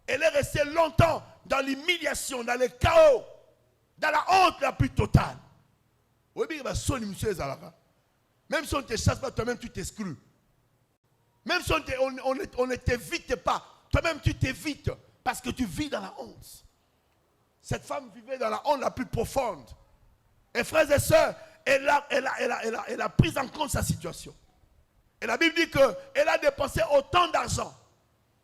Speaker 7: elle est restée longtemps dans l'humiliation, dans le chaos, dans la honte la plus totale. Oui, mais même si on ne te chasse pas, toi-même tu t'exclus. Même si on ne t'évite pas, toi-même tu t'évites parce que tu vis dans la honte. Cette femme vivait dans la honte la plus profonde. Et frères et sœurs, elle a pris en compte sa situation. Et la Bible dit qu'elle a dépensé autant d'argent.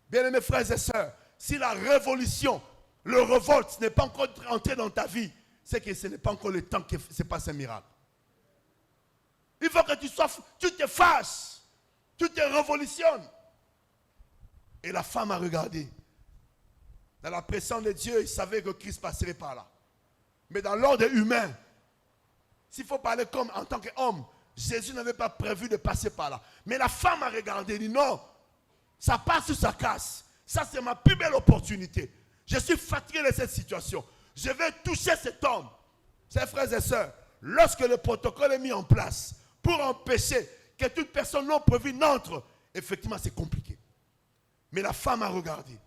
Speaker 7: Bien-aimés frères et sœurs, si la révolution, le révolte n'est pas encore entré dans ta vie, c'est que ce n'est pas encore le temps que se passe un miracle. Il faut que tu te fâches, tu te révolutionnes. Et la femme a regardé. Dans la présence de Dieu, il savait que Christ passerait par là. Mais dans l'ordre humain, s'il faut parler comme en tant qu'homme, Jésus n'avait pas prévu de passer par là. Mais la femme a regardé et dit non, ça passe ou ça casse. Ça c'est ma plus belle opportunité. Je suis fatigué de cette situation. Je vais toucher cet homme. Ses frères et sœurs, lorsque le protocole est mis en place pour empêcher que toute personne non prévue n'entre, effectivement c'est compliqué. Mais la femme a regardé.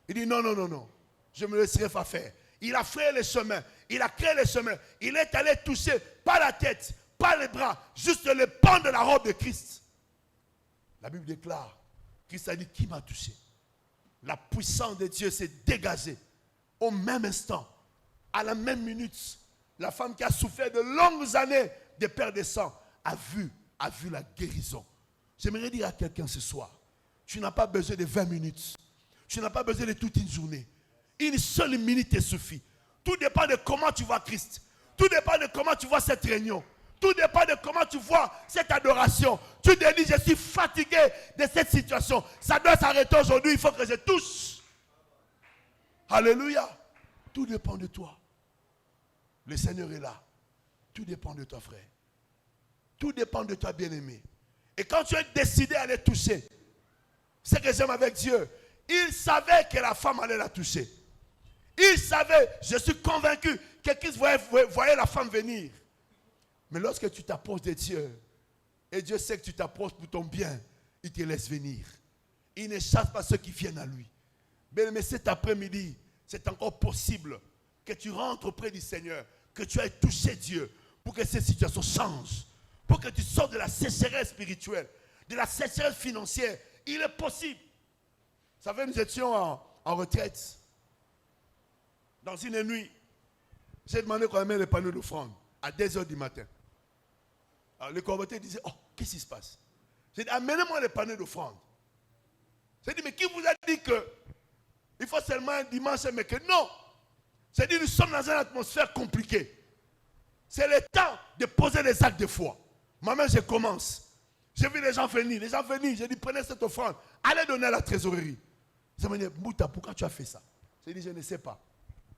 Speaker 7: Il dit non, non, non, non. Je ne me laisserai pas faire. Il a fait le chemin. Il a créé le chemin. Il est allé toucher, pas la tête, pas les bras, juste le pan de la robe de Christ. La Bible déclare, Christ a dit, qui m'a touché? La puissance de Dieu s'est dégagée. Au même instant, à la même minute, la femme qui a souffert de longues années de perte de sang a vu la guérison. J'aimerais dire à quelqu'un ce soir, tu n'as pas besoin de 20 minutes. Tu n'as pas besoin de toute une journée. Une seule minute te suffit. Tout dépend de comment tu vois Christ. Tout dépend de comment tu vois cette réunion. Tout dépend de comment tu vois cette adoration. Tu te dis, je suis fatigué de cette situation. Ça doit s'arrêter aujourd'hui, il faut que je touche. Alléluia. Tout dépend de toi. Le Seigneur est là. Tout dépend de toi, frère. Tout dépend de toi, bien-aimé. Et quand tu es décidé à les toucher, c'est que j'aime avec Dieu. Il savait que la femme allait la toucher. Il savait, je suis convaincu, que Christ voyait la femme venir. Mais lorsque tu t'approches de Dieu, et Dieu sait que tu t'approches pour ton bien, il te laisse venir. Il ne chasse pas ceux qui viennent à lui. Mais cet après-midi, c'est encore possible que tu rentres auprès du Seigneur, que tu aies touché Dieu, pour que cette situation change, pour que tu sortes de la sécheresse spirituelle, de la sécheresse financière. Il est possible. Vous savez, nous étions en retraite. Dans une nuit, j'ai demandé qu'on amène les panneaux d'offrande à 2h du matin. Alors, le corbeau-tier disait, oh, qu'est-ce qui se passe? J'ai dit, amenez-moi les panneaux d'offrande. J'ai dit, mais qui vous a dit que il faut seulement un dimanche, mais que non? J'ai dit, nous sommes dans une atmosphère compliquée. C'est le temps de poser des actes de foi. Moi-même, je commence. J'ai vu les gens venir. J'ai dit, prenez cette offrande. Allez donner à la trésorerie. Ils m'ont dit, Mouta, pourquoi tu as fait ça? J'ai dit, je ne sais pas.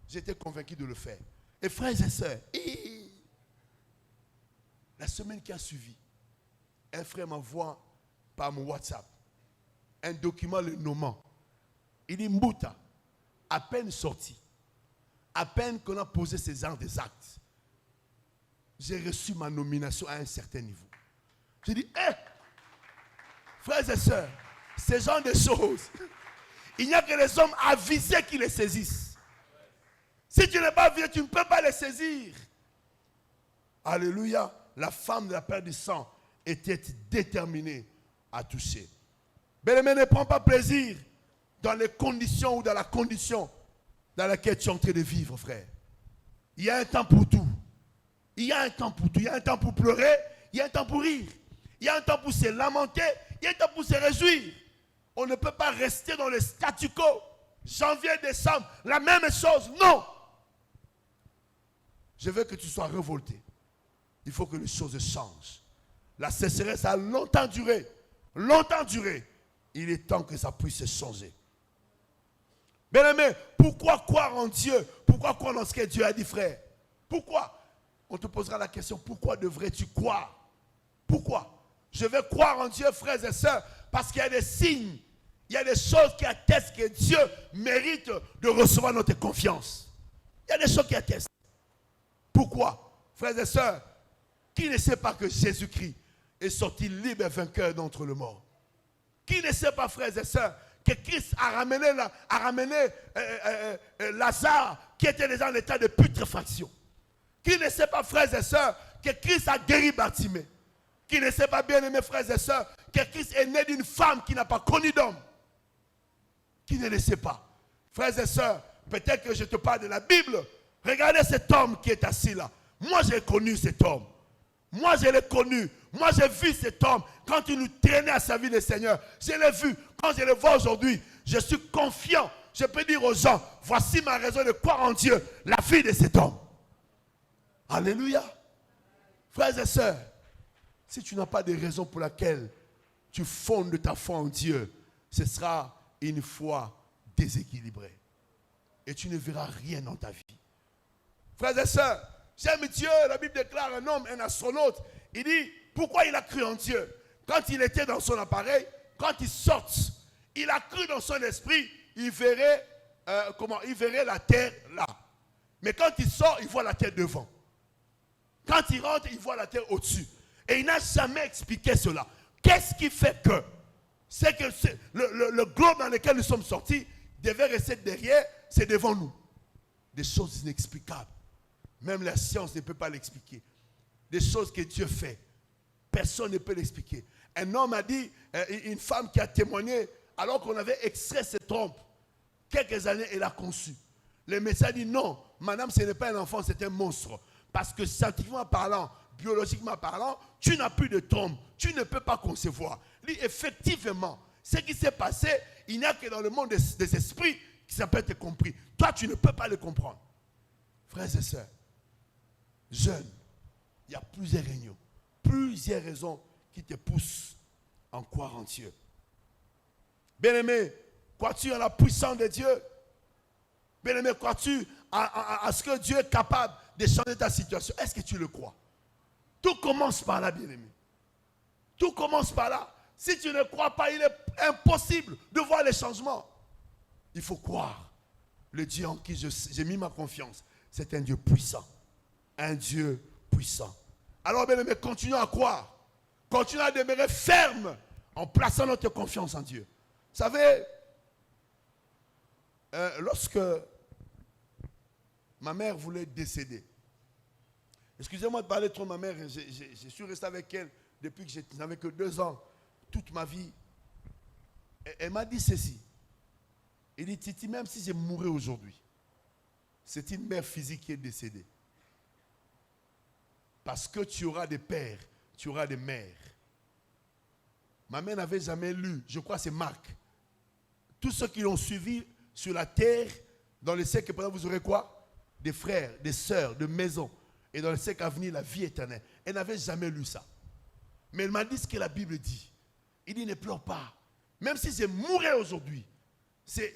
Speaker 7: J'étais convaincu de le faire. Et frères et sœurs, la semaine qui a suivi, un frère m'envoie par mon WhatsApp un document le nommant. Il dit, Mouta, à peine sorti, à peine qu'on a posé ces armes des actes, j'ai reçu ma nomination à un certain niveau. J'ai dit, frères et sœurs, ce genre de choses, il n'y a que les hommes avisés qui les saisissent. Si tu n'es pas avisé, tu ne peux pas les saisir. Alléluia. La femme de la perte du sang était déterminée à toucher. Bien-aimé, ne prends pas plaisir dans les conditions ou dans la condition dans laquelle tu es en train de vivre, frère. Il y a un temps pour tout. Il y a un temps pour tout. Il y a un temps pour pleurer. Il y a un temps pour rire. Il y a un temps pour se lamenter. Il y a un temps pour se réjouir. On ne peut pas rester dans le statu quo. Janvier, décembre, la même chose. Non. Je veux que tu sois révolté. Il faut que les choses changent. La sécheresse a longtemps duré. Longtemps duré. Il est temps que ça puisse changer. Bien-aimé, pourquoi croire en Dieu? Pourquoi croire dans ce que Dieu a dit, frère? Pourquoi? On te posera la question, pourquoi devrais-tu croire? Pourquoi? Je vais croire en Dieu, frères et sœurs, parce qu'il y a des signes, il y a des choses qui attestent que Dieu mérite de recevoir notre confiance. Il y a des choses qui attestent. Pourquoi? Frères et sœurs, qui ne sait pas que Jésus-Christ est sorti libre et vainqueur d'entre les morts? Qui ne sait pas, frères et sœurs, que Christ a ramené Lazare qui était déjà en état de putréfaction? Qui ne sait pas, frères et sœurs, que Christ a guéri Bartimée? Qui ne sait pas, bien aimés frères et sœurs, que Christ est né d'une femme qui n'a pas connu d'homme? Qui ne le sait pas? Frères et sœurs, peut-être que je te parle de la Bible. Regardez cet homme qui est assis là. Moi, j'ai connu cet homme. Moi, je l'ai connu. Moi, j'ai vu cet homme quand il nous traînait à servir le Seigneur. Je l'ai vu. Quand je le vois aujourd'hui, je suis confiant. Je peux dire aux gens, voici ma raison de croire en Dieu, la vie de cet homme. Alléluia. Frères et sœurs, si tu n'as pas de raison pour laquelle tu fondes ta foi en Dieu, ce sera une foi déséquilibrée. Et tu ne verras rien dans ta vie. Frères et sœurs, j'aime Dieu. La Bible déclare un homme, un astronaute. Il dit, pourquoi il a cru en Dieu? Quand il était dans son appareil, quand il sort, il a cru dans son esprit, il verrait la terre là. Mais quand il sort, il voit la terre devant. Quand il rentre, il voit la terre au-dessus. Et il n'a jamais expliqué cela. Qu'est-ce qui fait que? C'est que le globe dans lequel nous sommes sortis devait rester derrière, c'est devant nous. Des choses inexplicables. Même la science ne peut pas l'expliquer. Des choses que Dieu fait. Personne ne peut l'expliquer. Un homme a dit, une femme qui a témoigné, alors qu'on avait extrait ses trompes, quelques années, elle a conçu. Le médecin a dit non, madame, ce n'est pas un enfant, c'est un monstre. Parce que scientifiquement parlant, biologiquement parlant, tu n'as plus de trompe, tu ne peux pas concevoir. Il dit effectivement, ce qui s'est passé, il n'y a que dans le monde des esprits qui ça peut être compris. Toi, tu ne peux pas le comprendre. Frères et sœurs, jeunes, Il y a plusieurs réunions, plusieurs raisons qui te poussent à croire en Dieu. Bien-aimé, crois-tu en la puissance de Dieu? Bien-aimé, crois-tu à ce que Dieu est capable de changer ta situation? Est-ce que tu le crois? Tout commence par là, bien-aimé. Tout commence par là. Si tu ne crois pas, il est impossible de voir les changements. Il faut croire. Le Dieu en qui j'ai mis ma confiance, c'est un Dieu puissant. Un Dieu puissant. Alors, bien-aimé, continuons à croire. Continuons à demeurer ferme en plaçant notre confiance en Dieu. Vous savez, lorsque ma mère voulait décéder, excusez-moi de parler trop de ma mère, je suis resté avec elle depuis que je n'avais que 2 ans, toute ma vie. Elle m'a dit ceci. Elle dit, Titi, même si je mourais aujourd'hui, c'est une mère physique qui est décédée. Parce que tu auras des pères, tu auras des mères. Ma mère n'avait jamais lu, je crois que c'est Marc. Tous ceux qui l'ont suivi sur la terre, dans le siècle présent, vous aurez quoi? Des frères, des sœurs, de maisons. Et dans le siècle à venir, la vie éternelle. Elle n'avait jamais lu ça. Mais elle m'a dit ce que la Bible dit. Il dit, ne pleure pas. Même si je mourrais aujourd'hui, c'est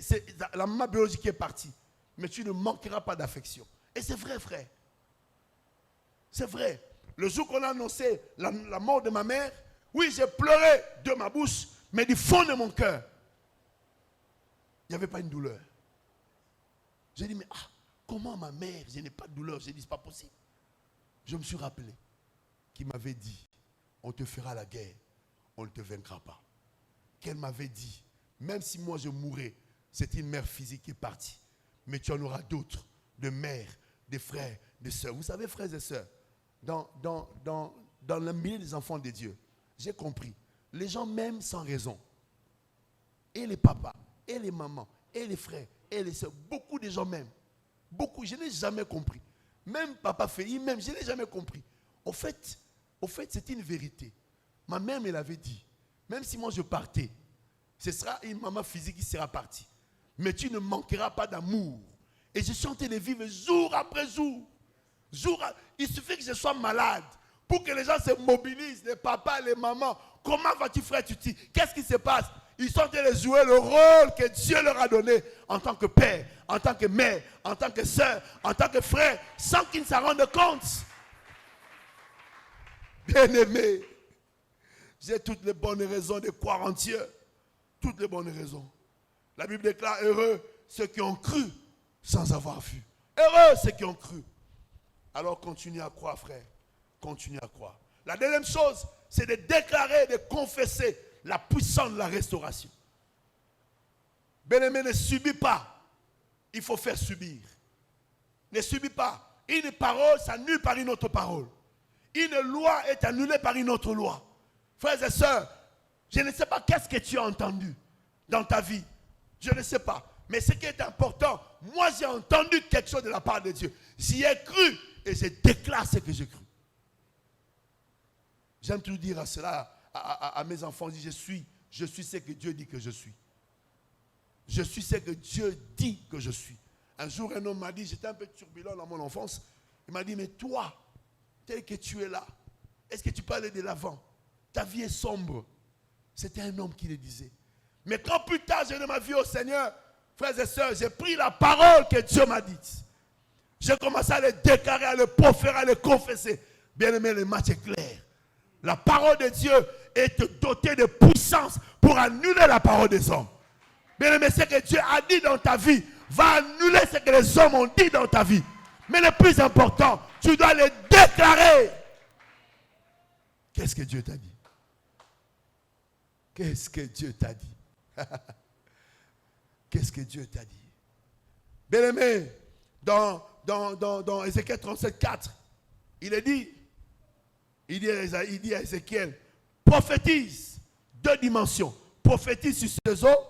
Speaker 7: la maman biologique qui est partie. Mais tu ne manqueras pas d'affection. Et c'est vrai, frère. C'est vrai. Le jour qu'on a annoncé la mort de ma mère, oui, j'ai pleuré de ma bouche, mais du fond de mon cœur, il n'y avait pas une douleur. J'ai dit, mais comment ma mère, je n'ai pas de douleur? J'ai dit, ce n'est pas possible. Je me suis rappelé qu'il m'avait dit, on te fera la guerre, on ne te vaincra pas. Qu'elle m'avait dit, même si moi je mourrais, c'est une mère physique qui est partie. Mais tu en auras d'autres, de mères, des frères, des sœurs. Vous savez, frères et sœurs, dans le milieu des enfants de Dieu, j'ai compris, les gens m'aiment sans raison. Et les papas, et les mamans, et les frères, et les sœurs, beaucoup de gens m'aiment. Beaucoup, je n'ai jamais compris. Même papa Féhi, même, je n'ai jamais compris. Au fait, c'est une vérité. Ma mère me l'avait dit. Même si moi je partais, ce sera une maman physique qui sera partie. Mais tu ne manqueras pas d'amour. Et je suis en train de vivre jour après jour. Il suffit que je sois malade pour que les gens se mobilisent, les papas, les mamans. Comment vas-tu, frère Tuti? Qu'est-ce qui se passe? Ils sont en train de jouer le rôle que Dieu leur a donné en tant que père, en tant que mère, en tant que soeur, en tant que frère, sans qu'ils ne s'en rendent compte. Bien-aimé, j'ai toutes les bonnes raisons de croire en Dieu. Toutes les bonnes raisons. La Bible déclare, heureux ceux qui ont cru sans avoir vu. Heureux ceux qui ont cru. Alors continue à croire, frère. Continue à croire. La deuxième chose, c'est de déclarer, de confesser la puissance de la restauration. Bien-aimé, ne subis pas. Il faut faire subir. Ne subis pas. Une parole s'annule par une autre parole. Une loi est annulée par une autre loi. Frères et sœurs, je ne sais pas qu'est-ce que tu as entendu dans ta vie. Je ne sais pas. Mais ce qui est important, moi j'ai entendu quelque chose de la part de Dieu. J'y ai cru et je déclare ce que j'ai cru. J'aime toujours dire à cela, à mes enfants, je suis ce que Dieu dit que je suis. Je suis ce que Dieu dit que je suis. Un jour, un homme m'a dit, j'étais un peu turbulent dans mon enfance, il m'a dit, mais toi, tel que tu es là, est-ce que tu peux aller de l'avant? Ta vie est sombre. C'était un homme qui le disait. Mais quand plus tard j'ai donné ma vie au Seigneur, frères et sœurs, j'ai pris la parole que Dieu m'a dite. J'ai commencé à le déclarer, à le proférer, à le confesser. Bien aimé, le match est clair. La parole de Dieu est dotée de puissance pour annuler la parole des hommes. Bien aimé, ce que Dieu a dit dans ta vie va annuler ce que les hommes ont dit dans ta vie. Mais le plus important, tu dois le déclarer. Qu'est-ce que Dieu t'a dit? Qu'est-ce que Dieu t'a dit? Qu'est-ce que Dieu t'a dit? Bien-aimé, dans Ézéchiel 37:4, il dit à Ézéchiel, prophétise 2 dimensions. Prophétise sur ces eaux,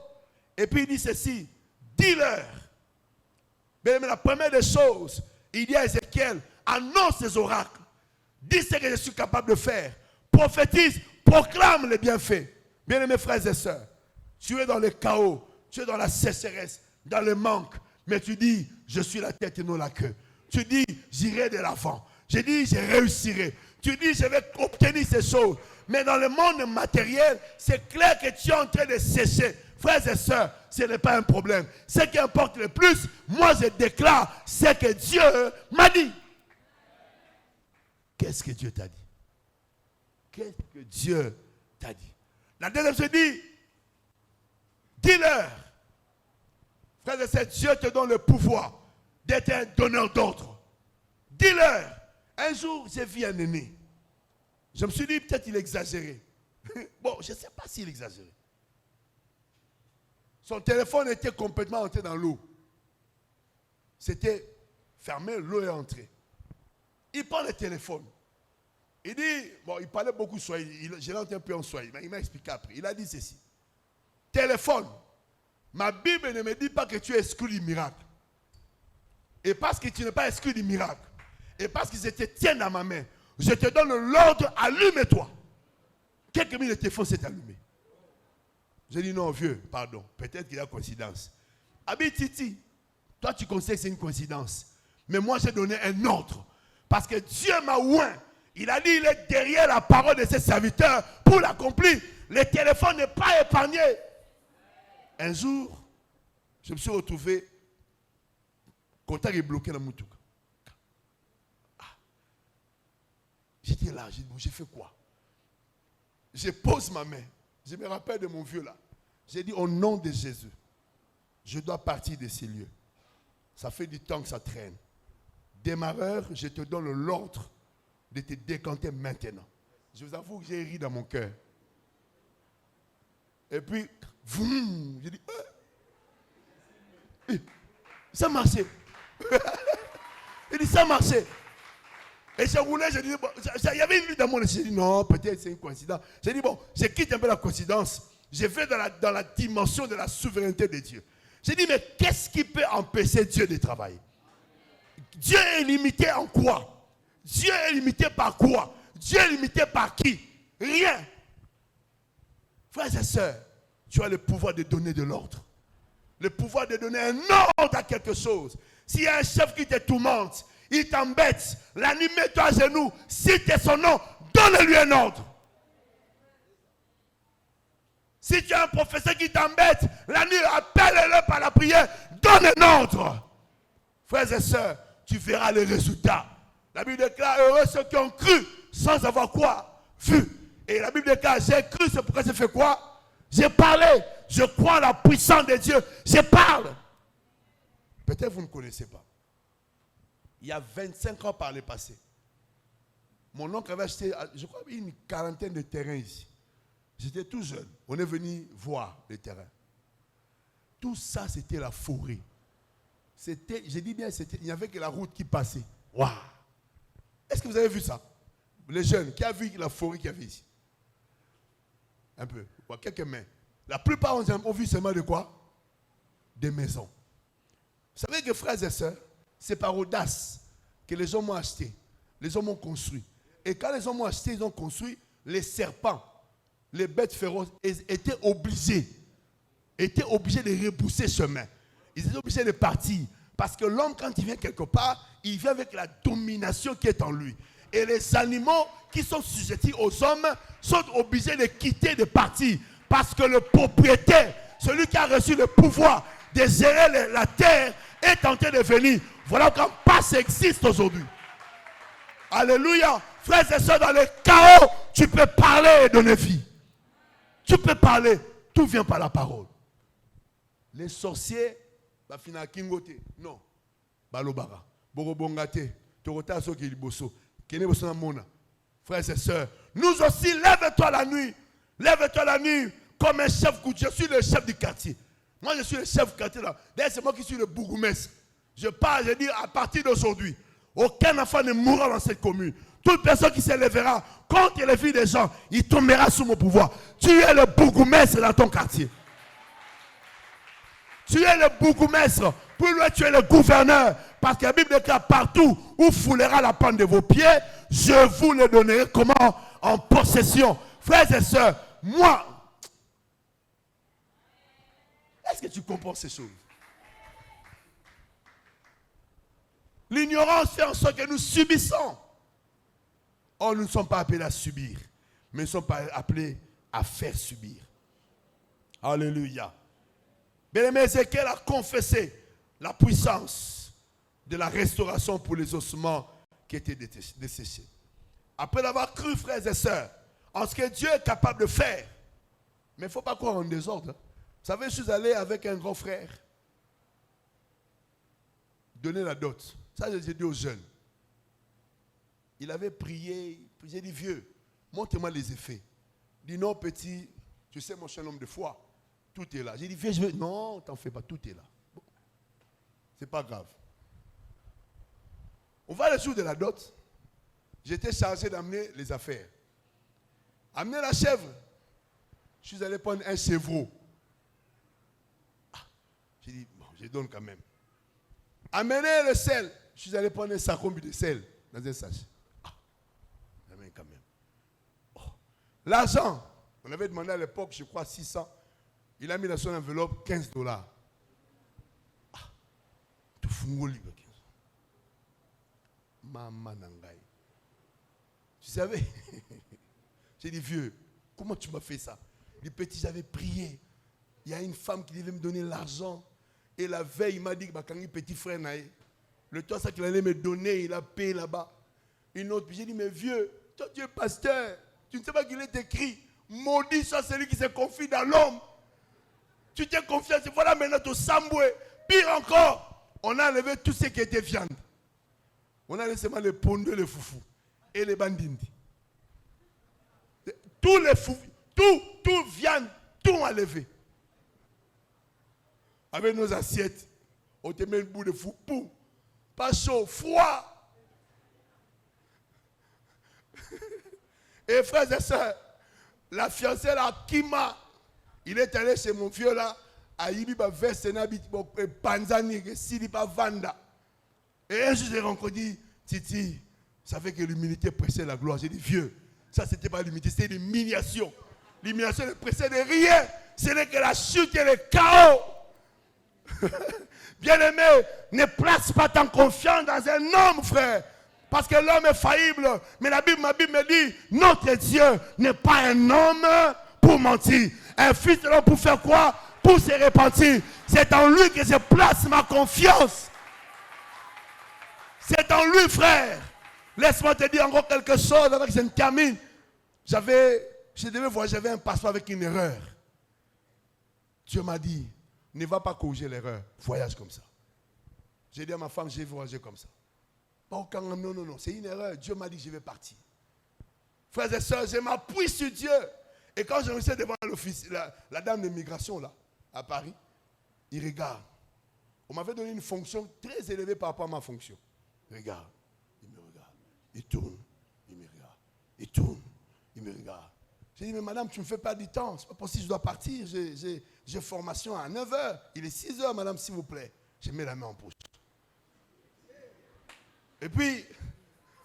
Speaker 7: et puis il dit ceci, dis-leur. Bien-aimé, la première des choses, il dit à Ézéchiel, annonce ces oracles. Dis ce que je suis capable de faire. Prophétise, proclame les bienfaits. Bien-aimés frères et sœurs, tu es dans le chaos, tu es dans la sécheresse, dans le manque, mais tu dis, je suis la tête et non la queue. Tu dis, j'irai de l'avant. Je dis, je réussirai. Tu dis, je vais obtenir ces choses. Mais dans le monde matériel, c'est clair que tu es en train de sécher. Frères et sœurs, ce n'est pas un problème. Ce qui importe le plus, moi je déclare, c'est que Dieu m'a dit. Qu'est-ce que Dieu t'a dit? Qu'est-ce que Dieu t'a dit? La deuxième se dit, dis-leur. Frères et sœurs, Dieu te donne le pouvoir d'être un donneur d'ordre. Dis-leur. Un jour, j'ai vu un aîné. Je me suis dit, peut-être il exagérait. Bon, je ne sais pas s'il exagérait. Son téléphone était complètement entré dans l'eau. C'était fermé, l'eau est entrée. Il prend le téléphone. Il dit, bon, il parlait beaucoup Swahili. Je l'ai entendu un peu en Swahili, mais il m'a expliqué après. Il a dit ceci. Téléphone, ma Bible ne me dit pas que tu es exclu du miracle. Et parce que tu n'es pas exclu du miracle, et parce que je te tiens dans ma main, je te donne l'ordre, allume-toi. Quelques minutes, le téléphone s'est allumé. J'ai dit non, vieux, pardon. Peut-être qu'il y a coïncidence. Abi Titi, toi tu considères que c'est une coïncidence. Mais moi j'ai donné un ordre. Parce que Dieu m'a oint. Il a dit, il est derrière la parole de ses serviteurs pour l'accomplir. Le téléphone n'est pas épargné. Un jour, je me suis retrouvé, contact est bloqué dans mon truc. J'étais là, j'ai dit, bon, j'ai fait quoi? Je pose ma main. Je me rappelle de mon vieux là. J'ai dit, au nom de Jésus, je dois partir de ces lieux. Ça fait du temps que ça traîne. Démarreur, je te donne l'ordre de te décanter maintenant. Je vous avoue que j'ai ri dans mon cœur. Et puis, j'ai dit, ça marchait. Il dit, ça marchait. Et je roulais, je dis, bon, il y avait une lutte dans mon esprit. J'ai dit, non, peut-être c'est une coïncidence. J'ai dit, bon, je quitte un peu la coïncidence. Je vais dans la dimension de la souveraineté de Dieu. J'ai dit, mais qu'est-ce qui peut empêcher Dieu de travailler? Dieu est limité en quoi? Dieu est limité par quoi? Dieu est limité par qui? Rien. Frères et sœurs, tu as le pouvoir de donner de l'ordre. Le pouvoir de donner un ordre à quelque chose. S'il y a un chef qui te tourmente, il t'embête, la nuit, mets-toi à genoux, cite son nom, donne-lui un ordre. Si tu as un professeur qui t'embête, la nuit, appelle-le par la prière, donne un ordre. Frères et sœurs, tu verras les résultats. La Bible déclare, heureux ceux qui ont cru sans avoir quoi? Vu. Et la Bible déclare, j'ai cru, c'est pourquoi j'ai fait quoi? J'ai parlé. Je crois en la puissance de Dieu. Je parle. Peut-être vous ne connaissez pas. Il y a 25 ans par le passé, mon oncle avait acheté, je crois, une quarantaine de terrains ici. J'étais tout jeune. On est venu voir les terrains. Tout ça, c'était la forêt. C'était, je dis bien, il n'y avait que la route qui passait. Waouh! Est-ce que vous avez vu ça? Les jeunes, qui a vu la forêt qu'il y avait ici? Un peu. Quelques mains. La plupart ont vu seulement de quoi? Des maisons. Vous savez que frères et sœurs, c'est par audace que les hommes ont acheté. Les hommes ont construit. Et quand les hommes ont acheté, ils ont construit, les serpents, les bêtes féroces, étaient obligés de repousser chemin. Ils étaient obligés de partir. Parce que l'homme, quand il vient quelque part, il vient avec la domination qui est en lui. Et les animaux qui sont sujettis aux hommes sont obligés de quitter, de partir. Parce que le propriétaire, celui qui a reçu le pouvoir de gérer la terre, est en train de venir. Voilà qu'un passe existe aujourd'hui. Alléluia. Frères et sœurs, dans le chaos, tu peux parler et donner vie. Tu peux parler. Tout vient par la parole. Les sorciers, bafina kingote. Non. Balobara. Borobongate. Torota soki liboso. Kene boso na mona. Frères et sœurs, nous aussi, lève-toi la nuit. Lève-toi la nuit comme un chef. Je suis le chef du quartier. Moi, je suis le chef du quartier là. D'ailleurs, c'est moi qui suis le bourgmestre. Je parle, je dis, à partir d'aujourd'hui, aucun enfant ne mourra dans cette commune. Toute personne qui se lèvera contre les filles des gens, il tombera sous mon pouvoir. Tu es le bourgmestre dans ton quartier. Tu es le bourgmestre. Plus loin, tu es le gouverneur. Parce que la Bible déclare partout où foulera la pente de vos pieds, je vous le donnerai comment? En possession. Frères et sœurs, moi, est-ce que tu comprends ces choses? L'ignorance fait en sorte que nous subissons. Or, nous ne sommes pas appelés à subir, mais nous sommes pas appelés à faire subir. Alléluia. Bien-aimé, Ézéchiel a confessé la puissance de la restauration pour les ossements qui étaient desséchés. Après avoir cru, frères et sœurs, en ce que Dieu est capable de faire, mais il ne faut pas croire en désordre. Vous savez, je suis allé avec un grand frère donner la dot. Ça, j'ai dit aux jeunes. Il avait prié, j'ai dit, vieux, montre-moi les effets. Il dit, non, petit, tu sais, moi, je suis un homme de foi. Tout est là. J'ai dit, vieux, je veux. Non, t'en fais pas, tout est là. Bon. C'est pas grave. On va le jour de la dot. J'étais chargé d'amener les affaires. Amener la chèvre. Je suis allé prendre un chevreau. J'ai dit, bon, je donne quand même. Amener le sel. Je suis allé prendre un sacombi de sel dans un sachet. J'amène quand même. Oh. L'argent, on avait demandé à l'époque, je crois, 600. Il a mis dans son enveloppe $15. Tout fungoli. Maman Nangai. Tu savais? J'ai dit, vieux, comment tu m'as fait ça? Les petits, j'avais prié. Il y a une femme qui devait me donner l'argent. Et la veille, il m'a dit que quand petit frère naïe, le temps ça qu'il allait me donner, il a payé là-bas. Une autre, puis j'ai dit, mais vieux, toi tu es pasteur. Tu ne sais pas qu'il est écrit, maudit soit celui qui se confie dans l'homme. Tu t'es confié, voilà maintenant ton samboué. Pire encore, on a enlevé tout ce qui était viande. On a laissé seulement les pondeux, les foufous et les bandindi. Tous les foufous, tout viande, tout enlevé. Avec nos assiettes, on te met une bout de foupou. Pas chaud, froid. Et frères et sœurs, la fiancée là, Kima, il est allé chez mon vieux là, à Yibiba Vesenabi, Panzani, Silipa Vanda. Et un jour, j'ai rencontré, Titi, ça fait que l'humilité précède la gloire. J'ai dit, vieux, ça c'était pas l'humilité, c'était l'humiliation. L'humiliation ne précède rien. Ce n'est que la chute et le chaos. Bien-aimé, ne place pas ta confiance dans un homme, frère. Parce que l'homme est faillible. Mais ma Bible me dit, notre Dieu n'est pas un homme pour mentir. Un fils de l'homme pour faire quoi? Pour se repentir. C'est en lui que je place ma confiance. C'est en lui, frère. Laisse-moi te dire encore quelque chose avec cette termine. Je devais voyager, j'avais un passeport avec une erreur. Dieu m'a dit, ne va pas corriger l'erreur, voyage comme ça. J'ai dit à ma femme, je vais voyager comme ça. Non, c'est une erreur. Dieu m'a dit que je vais partir. Frères et sœurs, je m'appuie sur Dieu. Et quand je restais devant l'office, la dame de migration là, à Paris, il regarde. On m'avait donné une fonction très élevée par rapport à ma fonction. Il regarde, il me regarde, il tourne, il me regarde, il tourne, il me regarde. J'ai dit, mais madame, tu ne me fais pas du temps, c'est pas possible, je dois partir, j'ai formation à 9h, il est 6h, madame, s'il vous plaît. Je mets la main en poche. Et puis,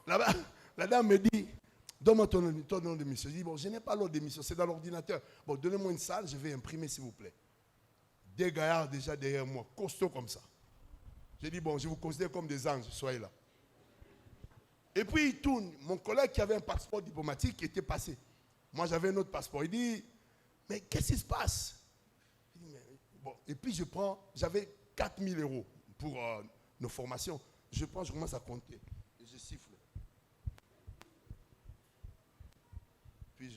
Speaker 7: la dame me dit, donne-moi ton nom de mission. Je dis, bon, je n'ai pas l'ordre de mission, c'est dans l'ordinateur. Bon, donnez-moi une salle, je vais imprimer, s'il vous plaît. Des gaillards déjà derrière moi, costauds comme ça. J'ai dit, bon, je vous considère comme des anges, soyez là. Et puis, il tourne. Mon collègue qui avait un passeport diplomatique qui était passé. Moi, j'avais un autre passeport. Il dit, mais qu'est-ce qui se passe? Je dis, bon. Et puis, j'avais 4 000 € pour nos formations. Je commence à compter. Et je siffle. Puis,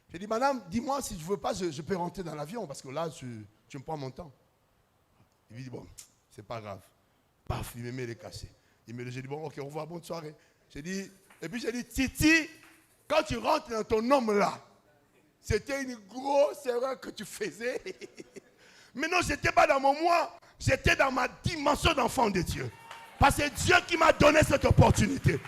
Speaker 7: je dis, madame, dis-moi si je ne veux pas, je peux rentrer dans l'avion parce que là, tu me prends mon temps. Il me dit, bon, c'est pas grave. Paf, il me met les cachets. J'ai dit, bon, ok, au revoir, bonne soirée. Et puis j'ai dit, Titi, quand tu rentres dans ton homme là, c'était une grosse erreur que tu faisais. Mais non, je n'étais pas dans mon moi, j'étais dans ma dimension d'enfant de Dieu. Parce que c'est Dieu qui m'a donné cette opportunité.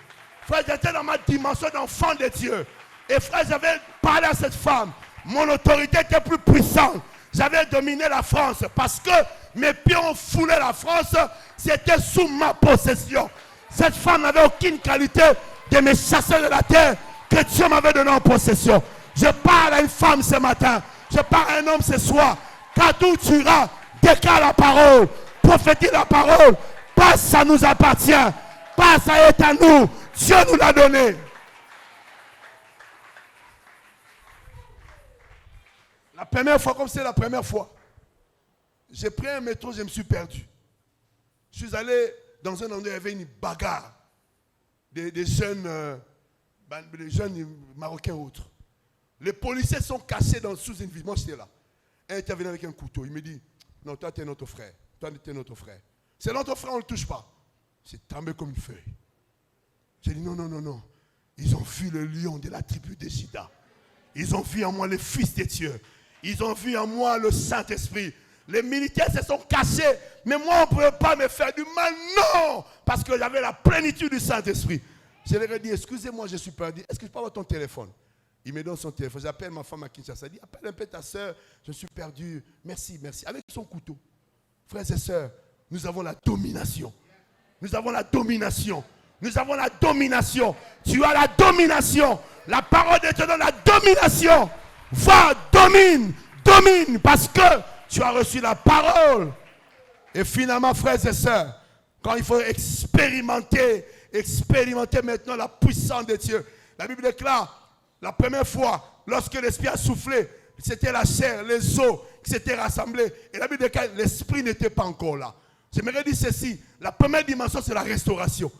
Speaker 7: Frère, j'étais dans ma dimension d'enfant de Dieu. Et frère, j'avais parlé à cette femme. Mon autorité était plus puissante. J'avais dominé la France parce que mes pieds ont foulé la France. C'était sous ma possession. Cette femme n'avait aucune qualité de me chasser de la terre que Dieu m'avait donné en possession. Je parle à une femme ce matin. Je parle à un homme ce soir. Quand tu iras, déclare la parole. Prophétise la parole. Pas ça nous appartient. Pas ça est à nous. Dieu nous l'a donné. La première fois, comme c'est la première fois, j'ai pris un métro, je me suis perdu. Je suis allé dans un endroit où il y avait une bagarre. Des jeunes marocains autres. Les policiers sont cachés sous une ville. Moi, j'étais là. Un était venu avec un couteau. Il me dit, non, toi, tu es notre frère. Toi, tu es notre frère. C'est notre frère, on ne le touche pas. C'est tombé comme une feuille. J'ai dit, non. Ils ont vu le lion de la tribu de Juda. Ils ont vu en moi le Fils de Dieu. Ils ont vu en moi le Saint-Esprit. Les militaires se sont cachés. Mais moi, on ne pouvait pas me faire du mal. Non! Parce que j'avais la plénitude du Saint-Esprit. Je leur ai dit, excusez-moi, je suis perdu. Est-ce que je peux avoir ton téléphone? Il me donne son téléphone. J'appelle ma femme à Kinshasa. Elle dit, appelle un peu ta soeur. Je suis perdu. Merci. Avec son couteau. Frères et sœurs, nous avons la domination. Nous avons la domination. Nous avons la domination. Tu as la domination. La parole de Dieu te donne la domination. Va, domine. Parce que tu as reçu la parole. Et finalement, frères et sœurs, quand il faut expérimenter maintenant la puissance de Dieu. La Bible déclare, la première fois, lorsque l'Esprit a soufflé, c'était la chair, les os qui s'étaient rassemblés. Et la Bible déclare, l'Esprit n'était pas encore là. J'aimerais dire ceci, la première dimension, c'est la restauration.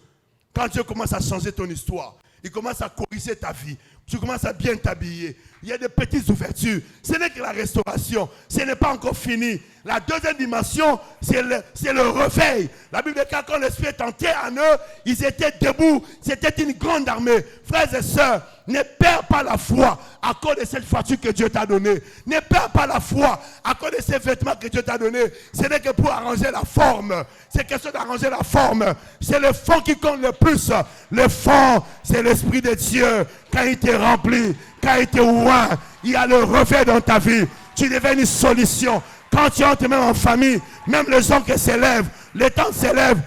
Speaker 7: Quand Dieu commence à changer ton histoire, il commence à corriger ta vie, tu commences à bien t'habiller, il y a des petites ouvertures. Ce n'est que la restauration, ce n'est pas encore fini. La deuxième dimension, c'est le réveil. La Bible dit que quand l'Esprit est entré en eux, ils étaient debout, c'était une grande armée. Frères et sœurs, ne perds pas la foi à cause de cette voiture que Dieu t'a donnée. Ne perds pas la foi à cause de ces vêtements que Dieu t'a donnés. Ce n'est que pour arranger la forme. C'est question d'arranger la forme. C'est le fond qui compte le plus. Le fond, c'est l'Esprit de Dieu. Quand il t'est rempli, quand il t'est oint, il y a le réveil dans ta vie. Tu deviens une solution. Quand tu entres même en famille, même les gens qui s'élèvent, les temps s'élèvent,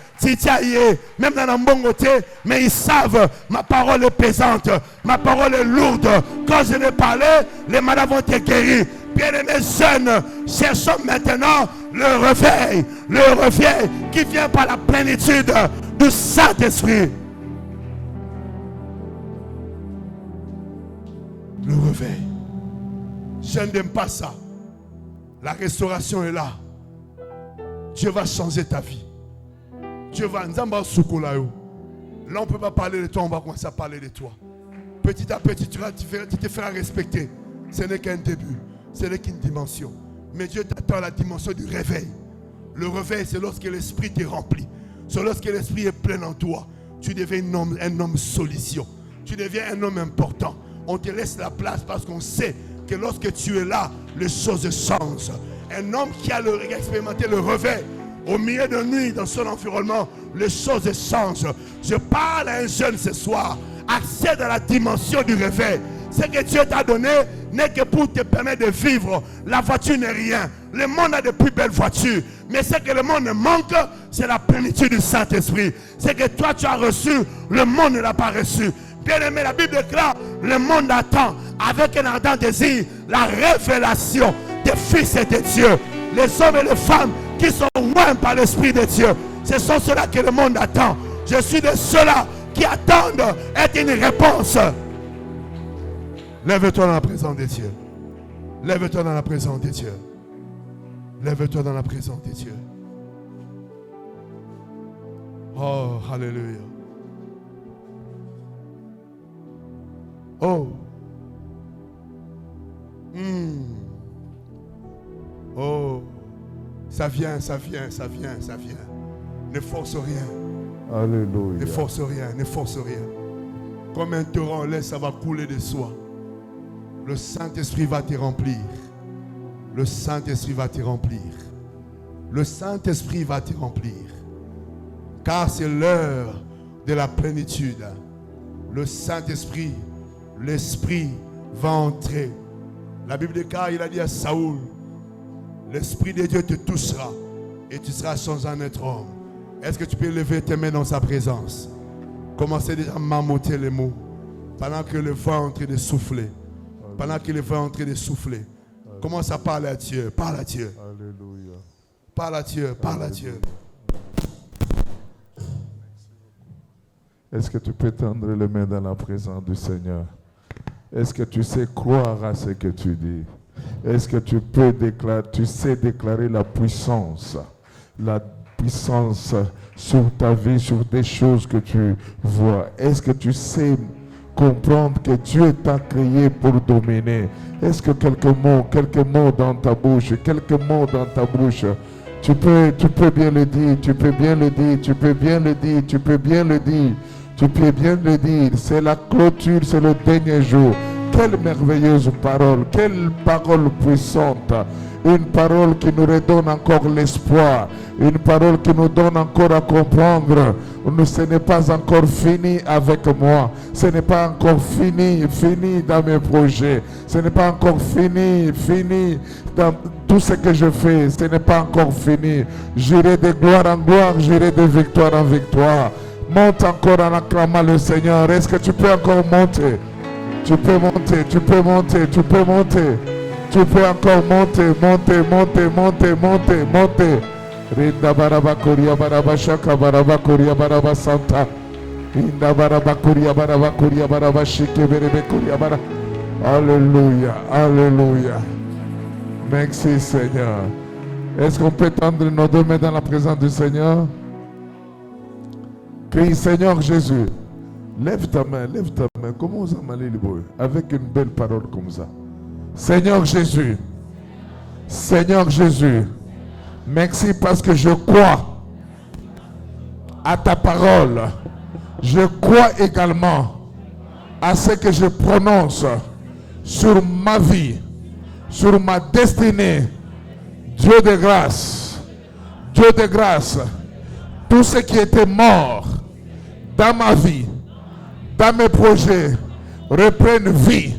Speaker 7: même dans la bongoté, mais ils savent, ma parole est pesante, ma parole est lourde. Quand je vais parler, les malades vont être guéris. Bien-aimés jeunes, cherchons maintenant le réveil qui vient par la plénitude du Saint-Esprit. Le réveil. Je n'aime pas ça. La restauration est là. Dieu va changer ta vie. Dieu va. Là, on ne peut pas parler de toi, on va commencer à parler de toi. Petit à petit, tu te feras respecter. Ce n'est qu'un début. Ce n'est qu'une dimension. Mais Dieu t'attend à la dimension du réveil. Le réveil, c'est lorsque l'esprit t'est rempli. C'est lorsque l'esprit est plein en toi. Tu deviens un homme solution. Tu deviens un homme important. On te laisse la place parce qu'on sait que lorsque tu es là, les choses changent. Un homme qui a expérimenté le réveil au milieu de nuit dans son environnement, les choses changent. Je parle à un jeune ce soir. Accède à la dimension du réveil. Ce que Dieu t'a donné n'est que pour te permettre de vivre. La voiture n'est rien. Le monde a de plus belles voitures. Mais ce que le monde manque, c'est la plénitude du Saint-Esprit. Ce que toi tu as reçu, le monde ne l'a pas reçu. Bien aimé, la Bible déclare, le monde attend avec un ardent désir la révélation des fils et de Dieu. Les hommes et les femmes qui sont loin par l'Esprit de Dieu. Ce sont ceux-là que le monde attend. Je suis de ceux-là qui attendent être une réponse. Lève-toi dans la présence de Dieu. Lève-toi dans la présence de Dieu. Lève-toi dans la présence de Dieu. Oh, alléluia. Oh. Oh. Ça vient. Ne force rien.
Speaker 5: Alléluia.
Speaker 7: Ne force rien. Comme un torrent, laisse, ça va couler de soi. Le Saint-Esprit va te remplir. Le Saint-Esprit va te remplir. Le Saint-Esprit va te remplir. Car c'est l'heure de la plénitude. Le Saint-Esprit, l'Esprit va entrer. La Bible déclare, il a dit à Saoul, l'Esprit de Dieu te touchera et tu seras changé en être homme. Est-ce que tu peux lever tes mains dans sa présence? Commencez déjà à marmotter les mots pendant que le vent est en train de souffler. Pendant que le vent est en train de souffler. Commence à parler à Dieu. Parle à Dieu.
Speaker 5: Alléluia.
Speaker 7: Parle à Dieu. Parle à Dieu.
Speaker 5: Est-ce que tu peux tendre les mains dans la présence du Seigneur? Est-ce que tu sais croire à ce que tu dis? Est-ce que tu peux déclarer, tu sais déclarer la puissance sur ta vie, sur des choses que tu vois? Est-ce que tu sais comprendre que Dieu t'a créé pour dominer? Est-ce que quelques mots dans ta bouche, tu peux bien le dire, tu peux bien le dire. C'est la clôture, c'est le dernier jour. Quelle merveilleuse parole, quelle parole puissante. Une parole qui nous redonne encore l'espoir. Une parole qui nous donne encore à comprendre. Ce n'est pas encore fini avec moi. Ce n'est pas encore fini dans mes projets. Ce n'est pas encore fini dans tout ce que je fais. Ce n'est pas encore fini. J'irai de gloire en gloire, j'irai de victoire en victoire. Monte encore en acclamant le Seigneur. Est-ce que tu peux encore monter? Tu peux monter. Tu peux encore monter. Rinda baraba koria baraba shaka baraba koria baraba santa. Inda baraba koria baraba shike berebe koria bara. Alléluia. Merci Seigneur. Est-ce qu'on peut tendre nos deux mains dans la présence du Seigneur? Crie Seigneur Jésus. Lève ta main. Comment ça m'a libre? Avec une belle parole comme ça. Seigneur Jésus, merci parce que je crois à ta parole. Je crois également à ce que je prononce sur ma vie, sur ma destinée. Dieu de grâce, tout ce qui était mort dans ma vie, dans mes projets, reprenne vie.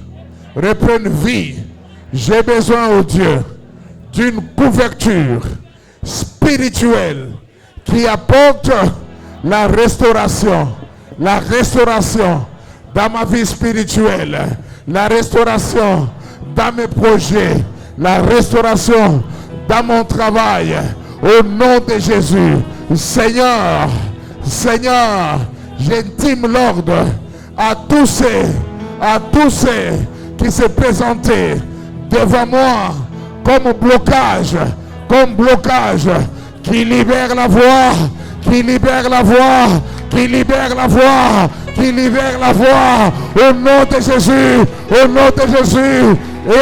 Speaker 5: J'ai besoin, oh Dieu, d'une couverture spirituelle qui apporte la restauration dans ma vie spirituelle, la restauration dans mes projets, la restauration dans mon travail. Au nom de Jésus, Seigneur, j'intime l'ordre à tous ceux qui se présentaient devant moi comme blocage, qui libère la voix, au nom de Jésus,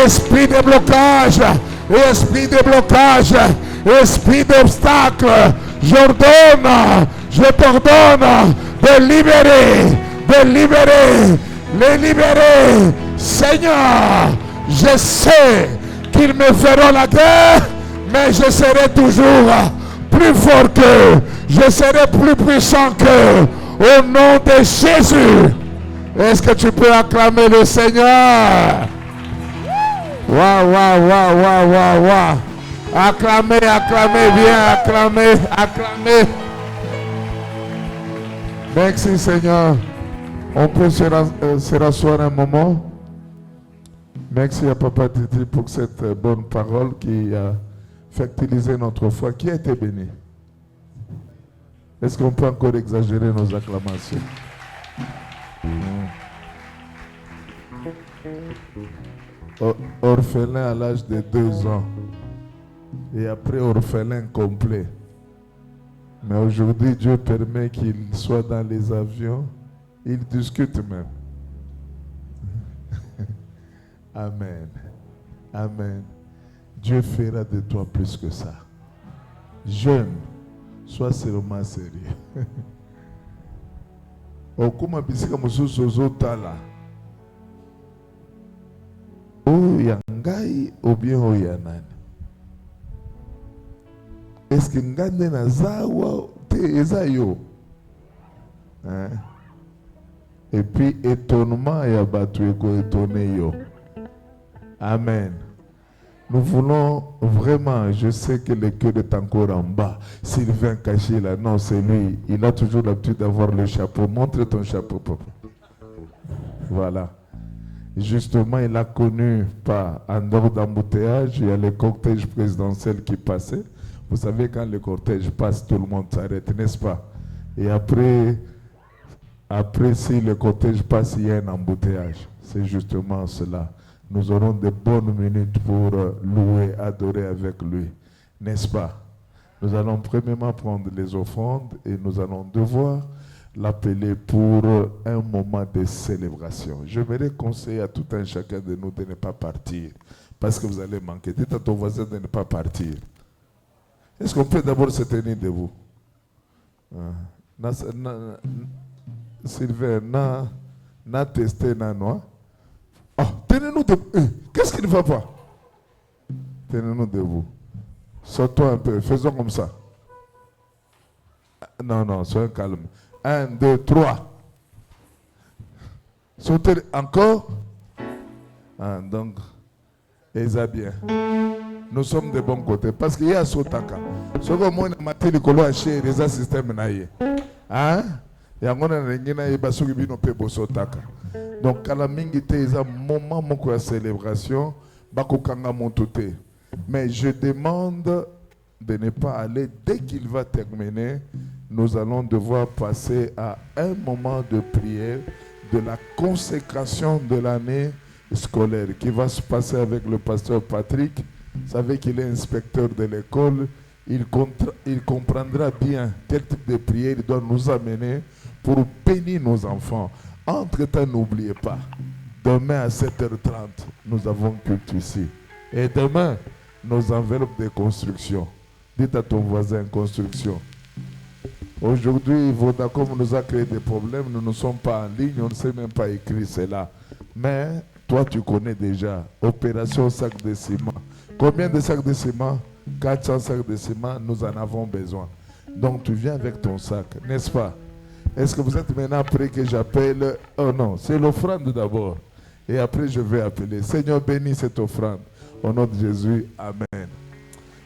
Speaker 5: esprit de blocage, esprit d'obstacle, je t'ordonne de les libérer. Seigneur, je sais qu'ils me feront la guerre, mais je serai toujours plus fort qu'eux. Je serai plus puissant qu'eux. Au nom de Jésus. Est-ce que tu peux acclamer le Seigneur? Waouh. Acclamez bien, acclamez. Merci Seigneur. On peut se rasseoir un moment. Merci à Papa Titi pour cette bonne parole qui a fertilisé notre foi. Qui a été béni? Est-ce qu'on peut encore exagérer nos acclamations? Orphelin à l'âge de 2 ans. Et après orphelin complet. Mais aujourd'hui, Dieu permet qu'il soit dans les avions. Il discute même. Amen. Dieu fera de toi plus que ça. Jeune, sois seulement sérieux. Okuma bisika mususu zotala. Oya ngai ou bien oya nani? Est-ce que ngande na zawa te ezayo? Et puis étonnement ya batu eko étonné yo. Amen. Nous voulons vraiment, je sais que le cœur est encore en bas. Sylvain caché là, non, c'est lui. Il a toujours l'habitude d'avoir le chapeau. Montre ton chapeau, papa. Voilà. Justement, il a connu, pas en dehors d'embouteillage, il y a le cortège présidentiel qui passait. Vous savez, quand le cortège passe, tout le monde s'arrête, n'est-ce pas? Et après, si le cortège passe, il y a un embouteillage. C'est justement cela. nous aurons de bonnes minutes pour louer, adorer avec lui. N'est-ce pas? Nous allons premièrement prendre les offrandes et nous allons devoir l'appeler pour un moment de célébration. J'aimerais conseiller à tout un chacun de nous de ne pas partir parce que vous allez manquer. Dites à ton voisin de ne pas partir. Est-ce qu'on peut d'abord se tenir debout? Sylvain, n'a testé, n'a noix. Oh, tenez-nous debout. Qu'est-ce qui ne va pas? Tenez-nous debout. Saute-toi un peu. Faisons comme ça. Non, soyez calme. 1, 2, 3. Sautez encore. Donc, et ça bien. Nous sommes de bon côté. Parce qu'il y a Sotaka. Ce que moi, je m'attends à l'école à chez les systèmes. Hein? Et on a un basso qui vient au Sotaka. Donc, à la mingite, il y a un moment de célébration. Bakokanga montoute. Mais je demande de ne pas aller dès qu'il va terminer. Nous allons devoir passer à un moment de prière de la consécration de l'année scolaire qui va se passer avec le pasteur Patrick. Vous savez qu'il est inspecteur de l'école. Il comprendra bien quel type de prière il doit nous amener pour bénir nos enfants. Entre-temps, n'oubliez pas, demain à 7h30, nous avons culte ici. Et demain, nos enveloppes de construction. Dites à ton voisin, construction. Aujourd'hui, Vodacom nous a créé des problèmes. Nous ne sommes pas en ligne, on ne sait même pas écrire cela. Mais toi, tu connais déjà. Opération sac de ciment. Combien de sacs de ciment? 400 sacs de ciment, nous en avons besoin. Donc, tu viens avec ton sac, n'est-ce pas? Est-ce que vous êtes maintenant prêts que j'appelle? Oh non, c'est l'offrande d'abord. Et après, je vais appeler. Seigneur, bénis cette offrande. Au nom de Jésus, Amen.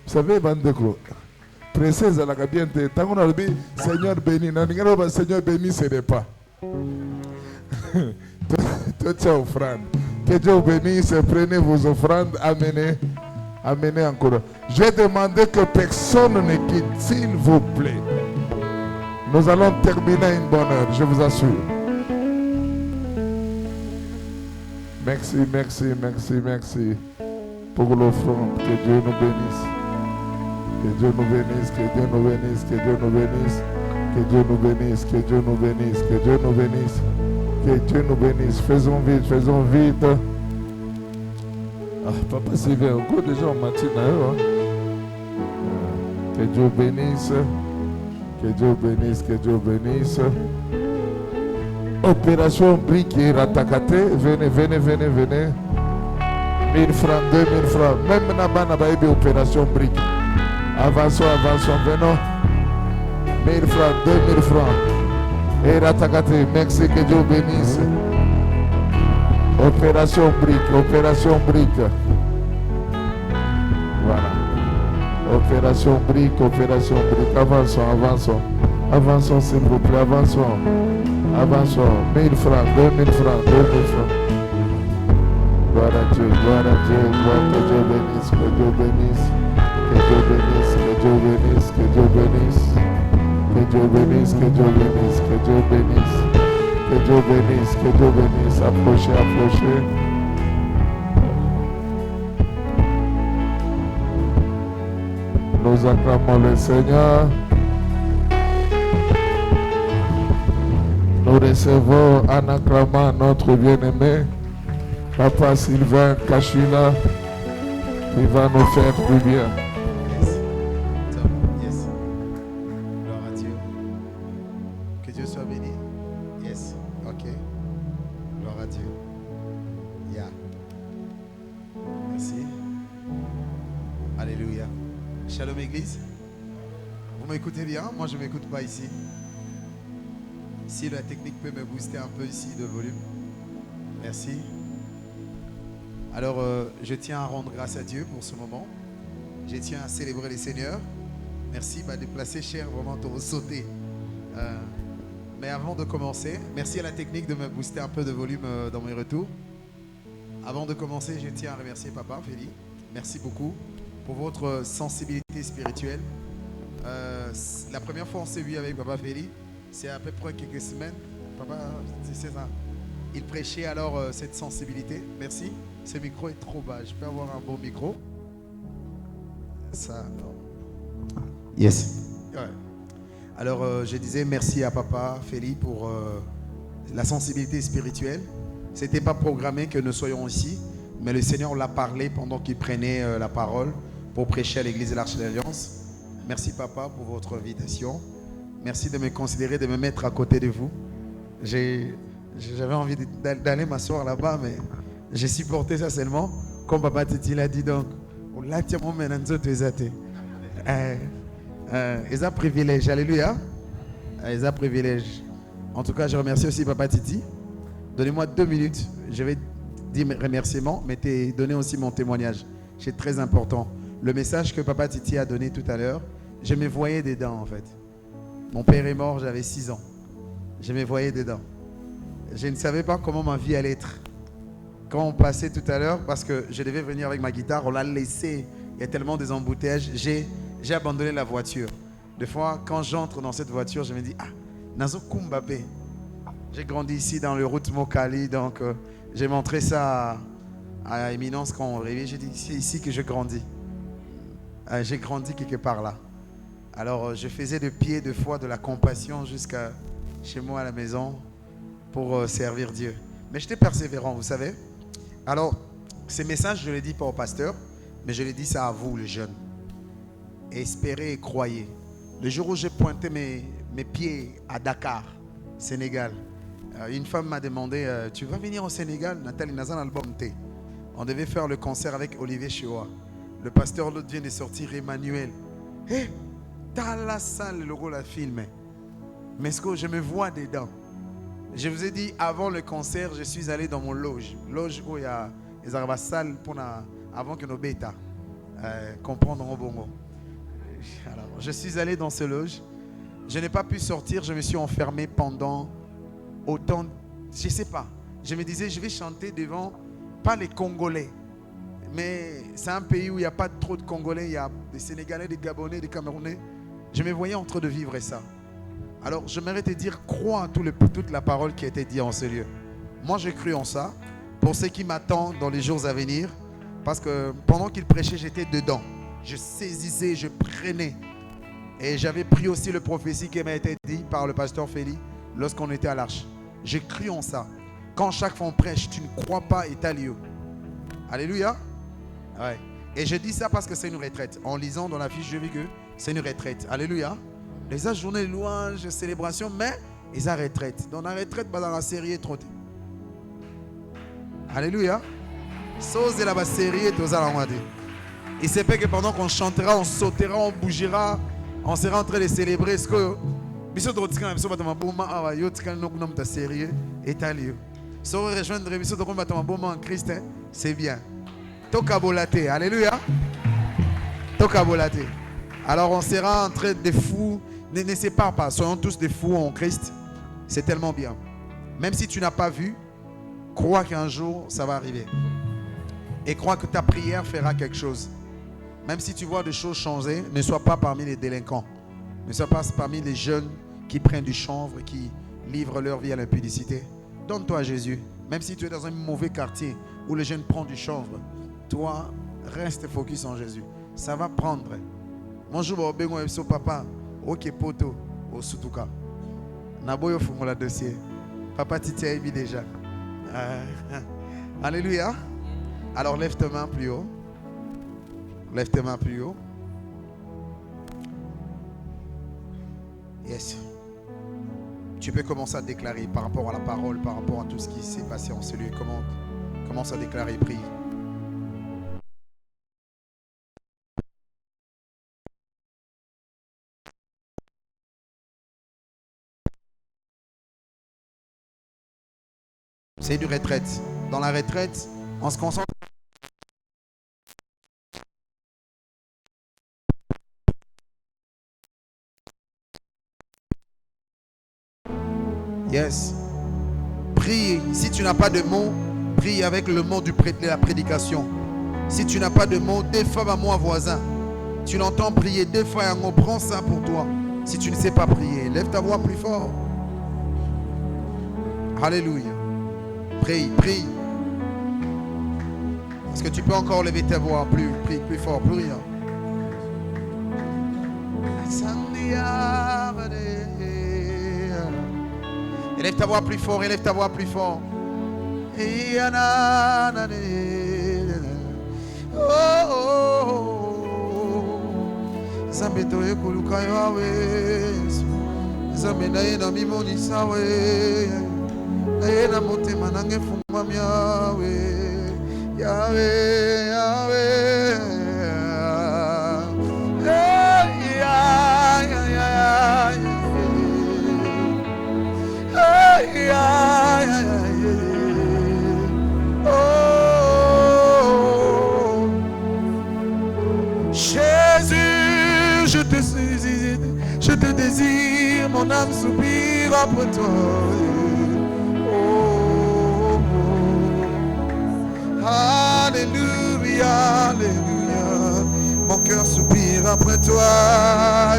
Speaker 5: Vous savez, Bandeko, précise à la gabiente, tant qu'on a dit Seigneur bénis, Seigneur bénis, ce n'est pas. Toute offrande. Que Dieu vous bénisse, prenez vos offrandes, amenez encore. J'ai demandé que personne ne quitte, s'il vous plaît. Nous allons terminer une bonne heure, je vous assure. Merci, merci, merci, merci pour l'offrande. Que Dieu nous bénisse. Que Dieu nous bénisse, que Dieu nous bénisse, que Dieu nous bénisse, que Dieu nous bénisse, que Dieu nous bénisse, que Dieu nous bénisse, que Dieu nous bénisse. Faisons vite, faisons vite. Ah, papa Sylvain, encore déjà en matinée. Hein? Que Dieu bénisse, que Dieu bénisse, que Dieu bénisse. Opération brique et ratakate. Venez, venez, venez, venez. 1000 francs, 2000 francs. Même là-bas, il y a une opération brique. Avançons, avançons, venons. 1000 francs, 2000 francs. Et ratakate, merci, que Dieu bénisse. Opération brique, opération brique. Voilà. Opération brique, opération brique. Avançons, avançons. Avançons, s'il vous plaît, avançons. Avançons. 1000 francs, 2000 francs, 2000 francs. Gloire à Dieu, gloire à Dieu, gloire, que Dieu bénisse, que Dieu bénisse. Que Dieu bénisse, que Dieu bénisse, que Dieu bénisse. Que Dieu bénisse, que Dieu bénisse, que Dieu bénisse. Que Dieu bénisse, que Dieu bénisse. Approchez, approchez. Nous acclamons le Seigneur. Nous recevons en acclamant notre bien-aimé, Papa Sylvain Kachila, qui va nous faire du bien.
Speaker 7: Yes. Top. Yes. Gloire à Dieu. Que Dieu soit béni. Yes. Ok. Gloire à Dieu. Yeah. Merci. Alléluia. Shalom Église. Vous m'écoutez bien? Moi, je ne m'écoute pas ici. Si la technique peut me booster un peu ici de volume. Merci. Alors, je tiens à rendre grâce à Dieu pour ce moment. Je tiens à célébrer les Seigneurs. Merci, déplacer cher, vraiment, t'aurais sauté. Mais avant de commencer, merci à la technique de me booster un peu de volume dans mes retours. Avant de commencer, je tiens à remercier Papa Félix. Merci beaucoup pour votre sensibilité spirituelle. La première fois on s'est vu avec Papa Félix, c'est à peu près quelques semaines. Papa, c'est ça.
Speaker 8: Il prêchait alors cette sensibilité. Merci. Ce micro est trop bas. Je peux avoir un bon micro? Ça, non. Yes. Ouais. Alors, je disais merci à Papa Feli pour la sensibilité spirituelle. C'était pas programmé que nous soyons ici, mais le Seigneur l'a parlé pendant qu'il prenait la parole pour prêcher à l'église de l'Arche de l'Alliance. Merci Papa pour votre invitation. Merci de me considérer, de me mettre à côté de vous. J'avais envie d'aller m'asseoir là-bas, mais j'ai supporté ça seulement. Comme Papa Titi l'a dit, donc, ils ont privilège, alléluia. Ils ont privilège. En tout cas, je remercie aussi Papa Titi. Donnez-moi 2 minutes. Je vais dire mes remerciements, mais donner aussi mon témoignage. C'est très important. Le message que Papa Titi a donné tout à l'heure, je me voyais dedans en fait. Mon père est mort, j'avais 6 ans. Je me voyais dedans. Je ne savais pas comment ma vie allait être. Quand on passait tout à l'heure, parce que je devais venir avec ma guitare, on l'a laissé. Il y a tellement des embouteillages. J'ai abandonné la voiture. Des fois, quand j'entre dans cette voiture, je me dis, Nazo Kumbapé. J'ai grandi ici dans le route Mokali, donc j'ai montré ça à Éminence quand on rêvait. J'ai dit, c'est ici que je grandis. J'ai grandi quelque part là. Alors, je faisais de pied, de foi, de la compassion jusqu'à chez moi à la maison pour servir Dieu. Mais j'étais persévérant, vous savez. Alors, ces messages, je ne les dis pas au pasteur, mais je les dis ça à vous, les jeunes. Espérez et croyez. Le jour où j'ai pointé mes pieds à Dakar, Sénégal, une femme m'a demandé, tu vas venir au Sénégal? Nathalie Nazan album T. On devait faire le concert avec Olivier Chewa. Le pasteur l'autre vient de sortir, Emmanuel. Hé, dans la salle, le logo la filmé. Mais ce que je me vois dedans. Je vous ai dit, avant le concert, je suis allé dans mon loge. Loge où il y a des salles avant que nos bêtas comprennent au bongo. Alors, je suis allé dans ce loge. Je n'ai pas pu sortir. Je me suis enfermé pendant autant. Je ne sais pas. Je me disais, je vais chanter devant, pas les Congolais. Mais c'est un pays où il n'y a pas trop de Congolais. Il y a des Sénégalais, des Gabonais, des Camerounais. Je me voyais en train de vivre ça. Alors, j'aimerais te dire, crois à toute la parole qui a été dite en ce lieu. Moi, j'ai cru en ça. Pour ceux qui m'attendent dans les jours à venir, parce que pendant qu'il prêchait, j'étais dedans. Je saisissais, je prenais. Et j'avais pris aussi le prophétie qui m'a été dit par le pasteur Feli lorsqu'on était à l'Arche. J'ai cru en ça. Quand chaque fois on prêche, tu ne crois pas et t'as lieu. Alléluia. Ouais. Et je dis ça parce que c'est une retraite. En lisant dans la fiche, je vis que c'est une retraite. Alléluia. Les journées de louange, de célébration, mais ils ont retraite. Dans la retraite, dans la série est trop. Alléluia. Sauce de la série est aux alamades. Il se peut que pendant qu'on chantera, on sautera, on bougera, on sera en train de célébrer ce que. C'est bien. Tokabolate. Alléluia. Tokabolate. Alors on sera en train de fous. Ne sépare pas. Soyons tous des fous en Christ. C'est tellement bien. Même si tu n'as pas vu, crois qu'un jour ça va arriver. Et crois que ta prière fera quelque chose. Même si tu vois des choses changer, ne sois pas parmi les délinquants. Ne sois pas parmi les jeunes qui prennent du chanvre, qui livrent leur vie à l'impudicité. Donne-toi à Jésus. Même si tu es dans un mauvais quartier où les jeunes prennent du chanvre, toi, reste focus en Jésus. Ça va prendre. Bonjour, papa. Ok, poto. Au Sutuka. Naboyo Fumola dossier. Papa Titi a mis déjà. Alléluia. Alors lève tes mains plus haut. Lève tes mains plus haut. Yes. Tu peux commencer à déclarer par rapport à la parole, par rapport à tout ce qui s'est passé en ce lieu. Commence à déclarer, prie. C'est une retraite. Dans la retraite, on se concentre. Yes. Prie. Si tu n'as pas de mots, prie avec le mot de la prédication. Si tu n'as pas de mots, deux fois à moi voisin. Tu l'entends prier deux fois et on prend ça pour toi. Si tu ne sais pas prier, lève ta voix plus fort. Alléluia. Prie, prie. Est-ce que tu peux encore lever ta voix plus fort, plus rien. Élève ta voix plus fort, élève ta voix plus fort. Yahweh, Yahweh. Jésus, je te désire, mon âme soupire après toi. Alléluia, Alléluia. Mon cœur soupire après toi.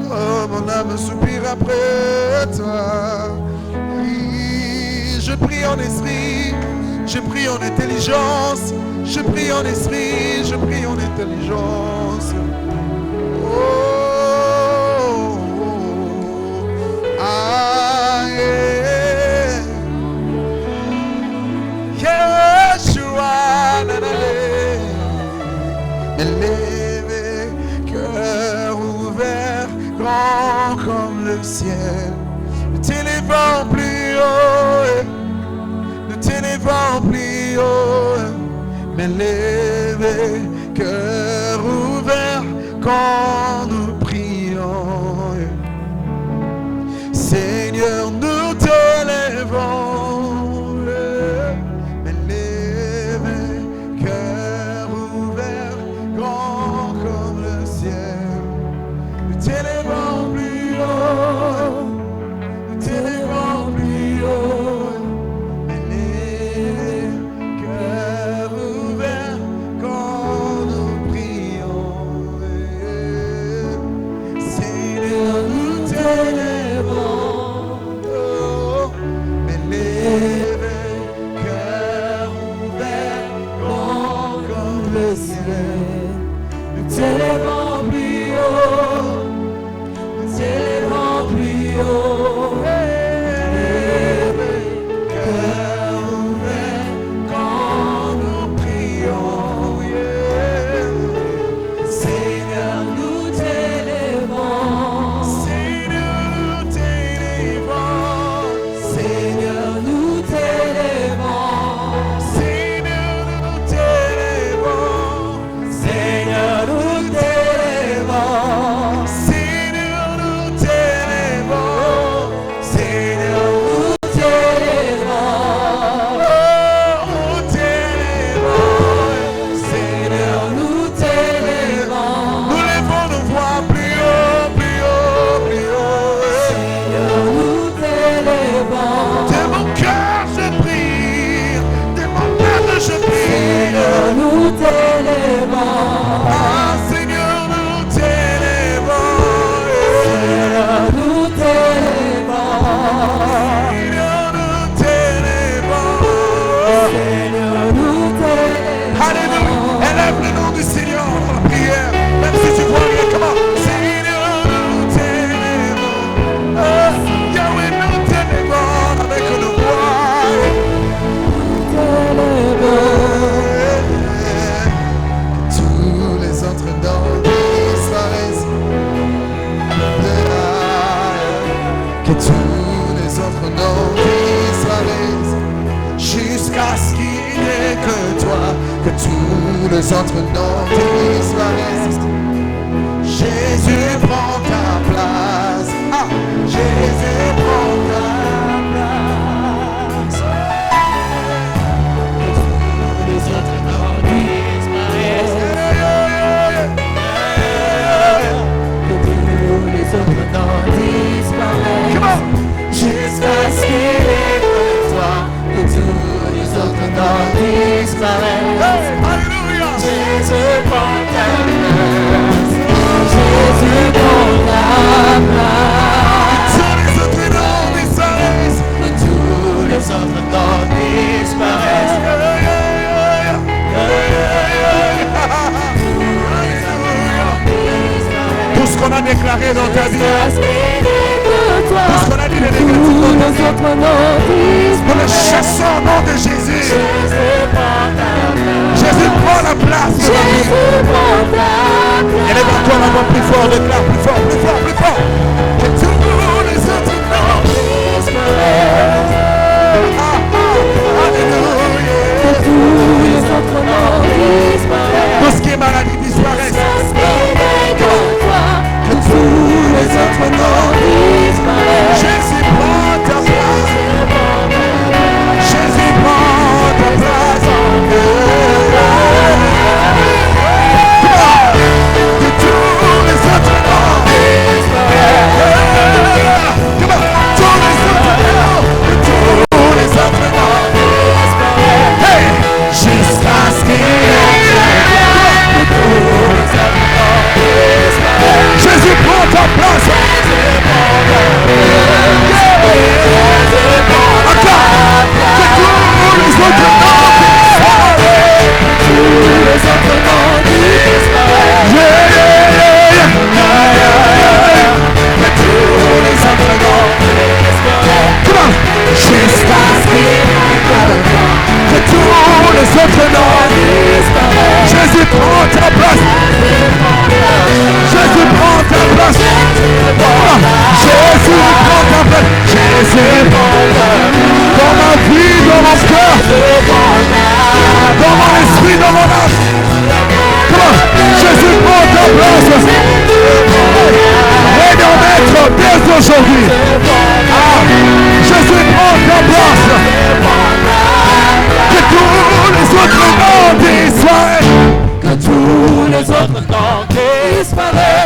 Speaker 8: Oh, mon âme soupire après toi. Oui, je prie en esprit, je prie en intelligence, je prie en esprit, je prie en intelligence. Oh, ah, yeah. Yeshua, élevé, cœur ouvert, grand comme le ciel. Nous t'élevons plus haut, nous t'élevons plus haut. M'élever, cœur ouvert, quand nous prions. Seigneur, nous t'élevons. Les autres noms disparaissent. Jésus prend ta place. Ah, Jésus prend ta place. Que tous les autres noms disparaissent. Que tous les autres noms disparaissent. Jusqu'à ce qu'il est que toi. Que tous les autres noms disparaissent. Jésus prend ta place. Jésus prend ta place. Tous les autres noms disparaissent. Tous les autres noms disparaissent.
Speaker 7: ta vie.
Speaker 2: Tout
Speaker 7: ce qu'on a dit de
Speaker 2: tous les autres noms
Speaker 7: Nous le chassons au nom de Jésus. Jésus prend la place de la vie. Élève-toi la voix plus fort, déclare plus fort, plus fort, plus fort. Que tous les autres noms disparaissent. Alléluia.
Speaker 2: Que tous les autres noms disparaissent.
Speaker 7: Tout ce qui est maladie disparaisse.
Speaker 2: Que tous les autres noms disparaissent.
Speaker 7: Jésus prend ta place. Jésus prend ta place en cœur. Que tous les autres noms disparaissent. Tous les autres noms. Que tous les autres noms disparaissent. Hey! Jusqu'à ce qu'il y ait que tous les autres noms disparaissent. Jésus prend ta place. Jésus prend ta place. Jésus prend ta place. Jésus prend ta place. Jésus dans ma vie, dans mon cœur, dans mon esprit, dans mon âme. Jésus prend ta place. Et d'en être dès aujourd'hui. Jésus prend ta place. Que tous les autres noms disparaissent.
Speaker 2: Que tous les autres noms disparaissent.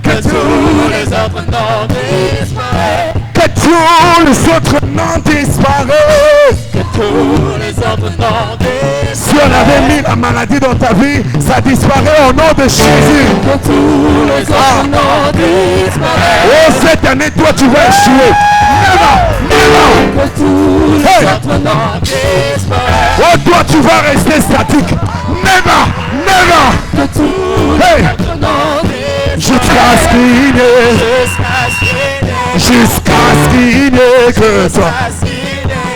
Speaker 2: Que tous les autres noms disparaissent.
Speaker 7: Que tous les autres noms disparaissent.
Speaker 2: Que tous les autres noms disparaissent.
Speaker 7: Si on avait mis la maladie dans ta vie, ça disparaît au nom de Jésus.
Speaker 2: Que tous les autres noms disparaissent.
Speaker 7: Oh, cette année, toi, tu vas échouer. Never.
Speaker 2: Que tous les autres noms disparaissent.
Speaker 7: Oh, toi, tu vas rester statique. Never.
Speaker 2: Que tous les autres noms disparaissent.
Speaker 7: Jusqu'à ce qu'il n'ait que toi.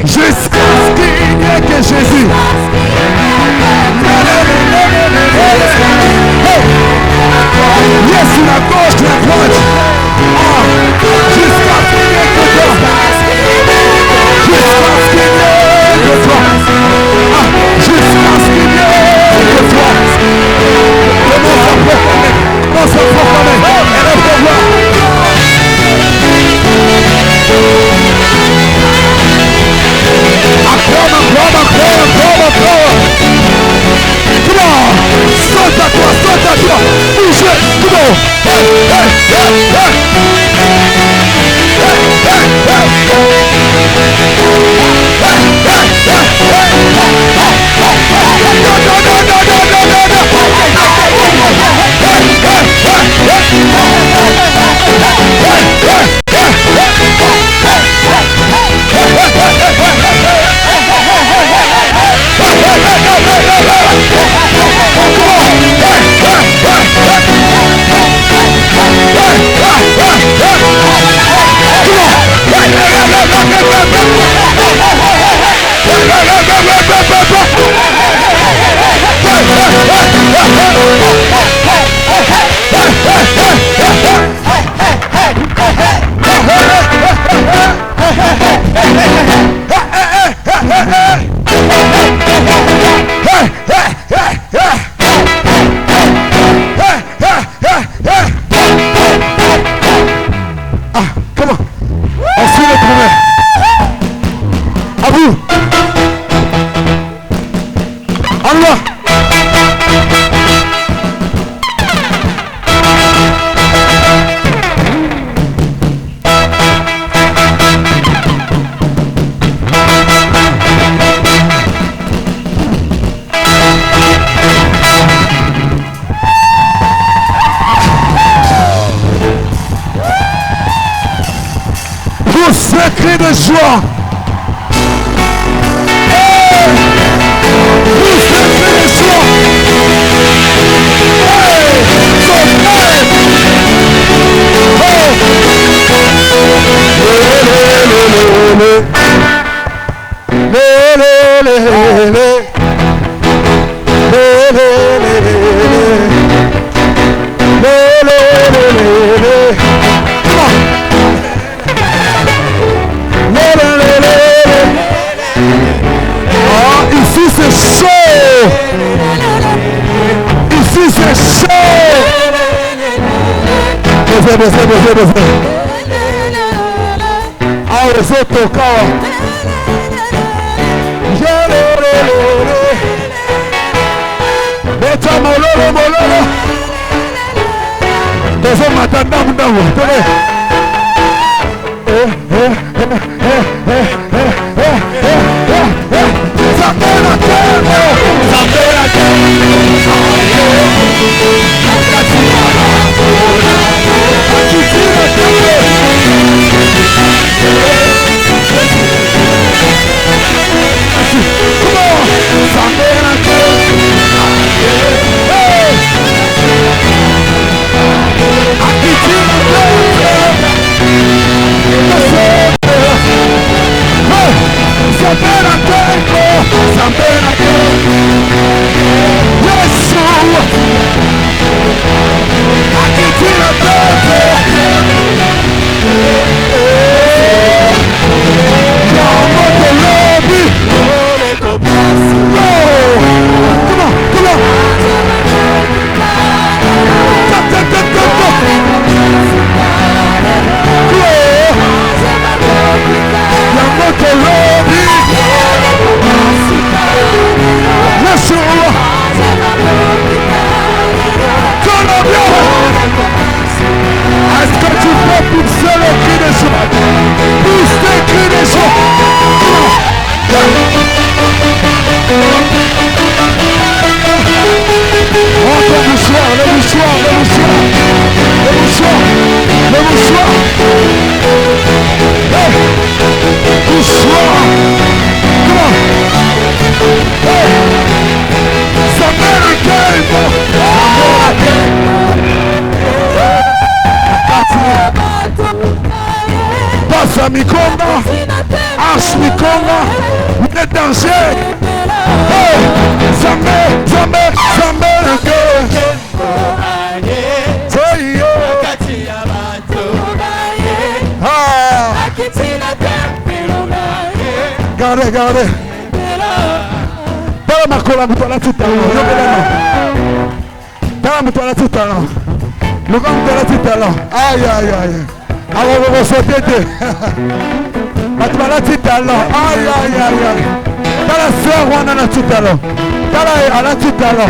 Speaker 7: Jusqu'à ce qu'il n'ait que Jésus. Yes, la gauche, la droite. Jusqu'à ce qu'il n'ait que toi. Jusqu'à ce qu'il n'ait que toi. Jusqu'à ce qu'il n'ait que toi. Commence à proclamer. Élève ta voix. Encore. Come on. Saute à toi. Bouge. Come on. Cri de joie. Hey!
Speaker 6: Desce. Ahora se tocaba. Beta mololo. Desce matando ndawo. Mikonga, As Mikonga, vous êtes dansé. Hey, Zambé. Regardez. Para makola mutala tutano. Para mutala tutano. Luka mutala tutano. Aïe. Alors vous sauter. Matala tutano. Aïe. Para sœur wana na tutano. Para ala tutano.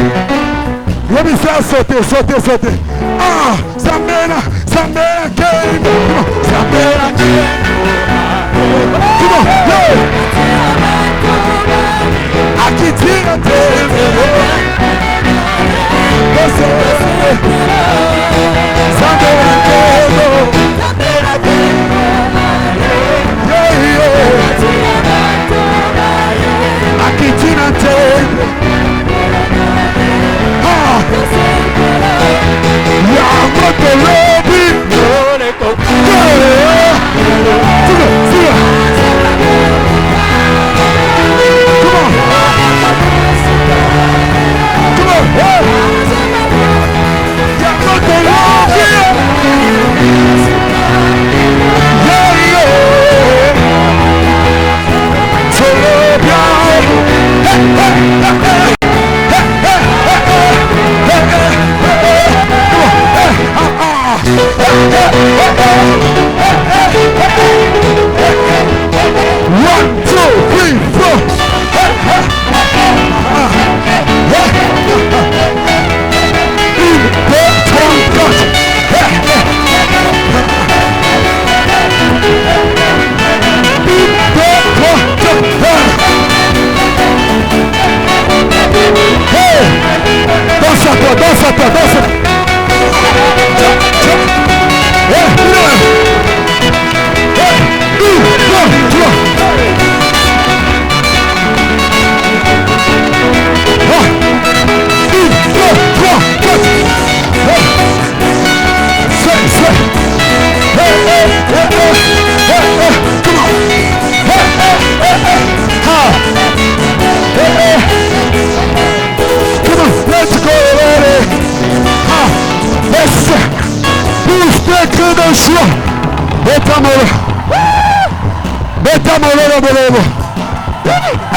Speaker 6: Yebi sa sauter. Ah, Zambena game. Zambena game. Come on, yo! Aqui tira teve. Você sabe aqui tira teve. Ah! Ya moto lobby.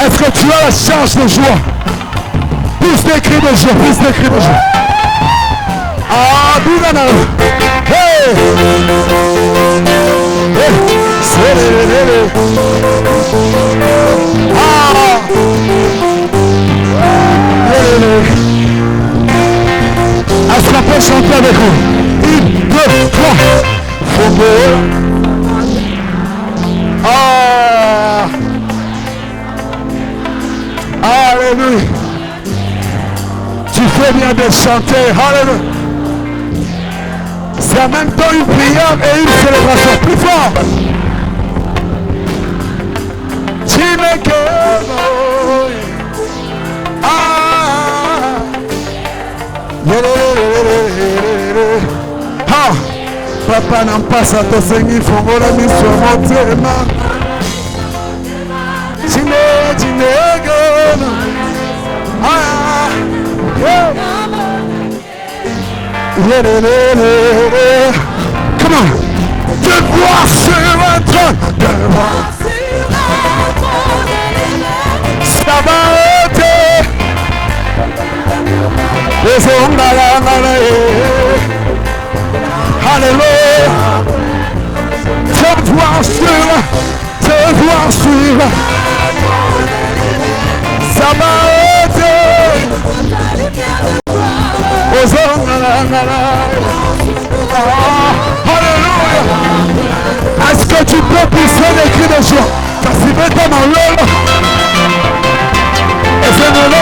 Speaker 6: Est-ce que tu as la charge de joie? Plus des cris de joie.
Speaker 8: Ah, Bugana. Hey! Hey! Ah! Est-ce qu'on peut chanter avec vous? 1, 2, 3. Football. Ah! Alléluia. Tu fais bien de chanter. Alléluia. C'est en même temps une prière et une célébration. Plus fort. Ah! Papa n'en passe à ton Seigneur, faut la mise sur mon téma. Ah! Come on! De gloire sur un trône, de gloire. Ça va ôter les ondes à la maladie. Alléluia. Te voir sur. Ça va ôter aux ondes à la maladie. Alléluia. Est-ce que tu peux pousser les cris de joie? Parce que c'est dans l'eau. Et c'est dans l'eau.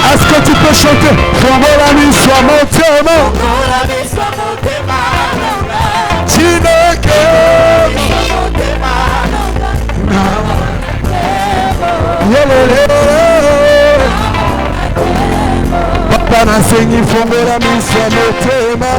Speaker 8: Est-ce que tu peux chanter? Faut la nuit soit mon témoin. Tu n'es que Papa n'a saigné, faut la nuit soit mon témoin.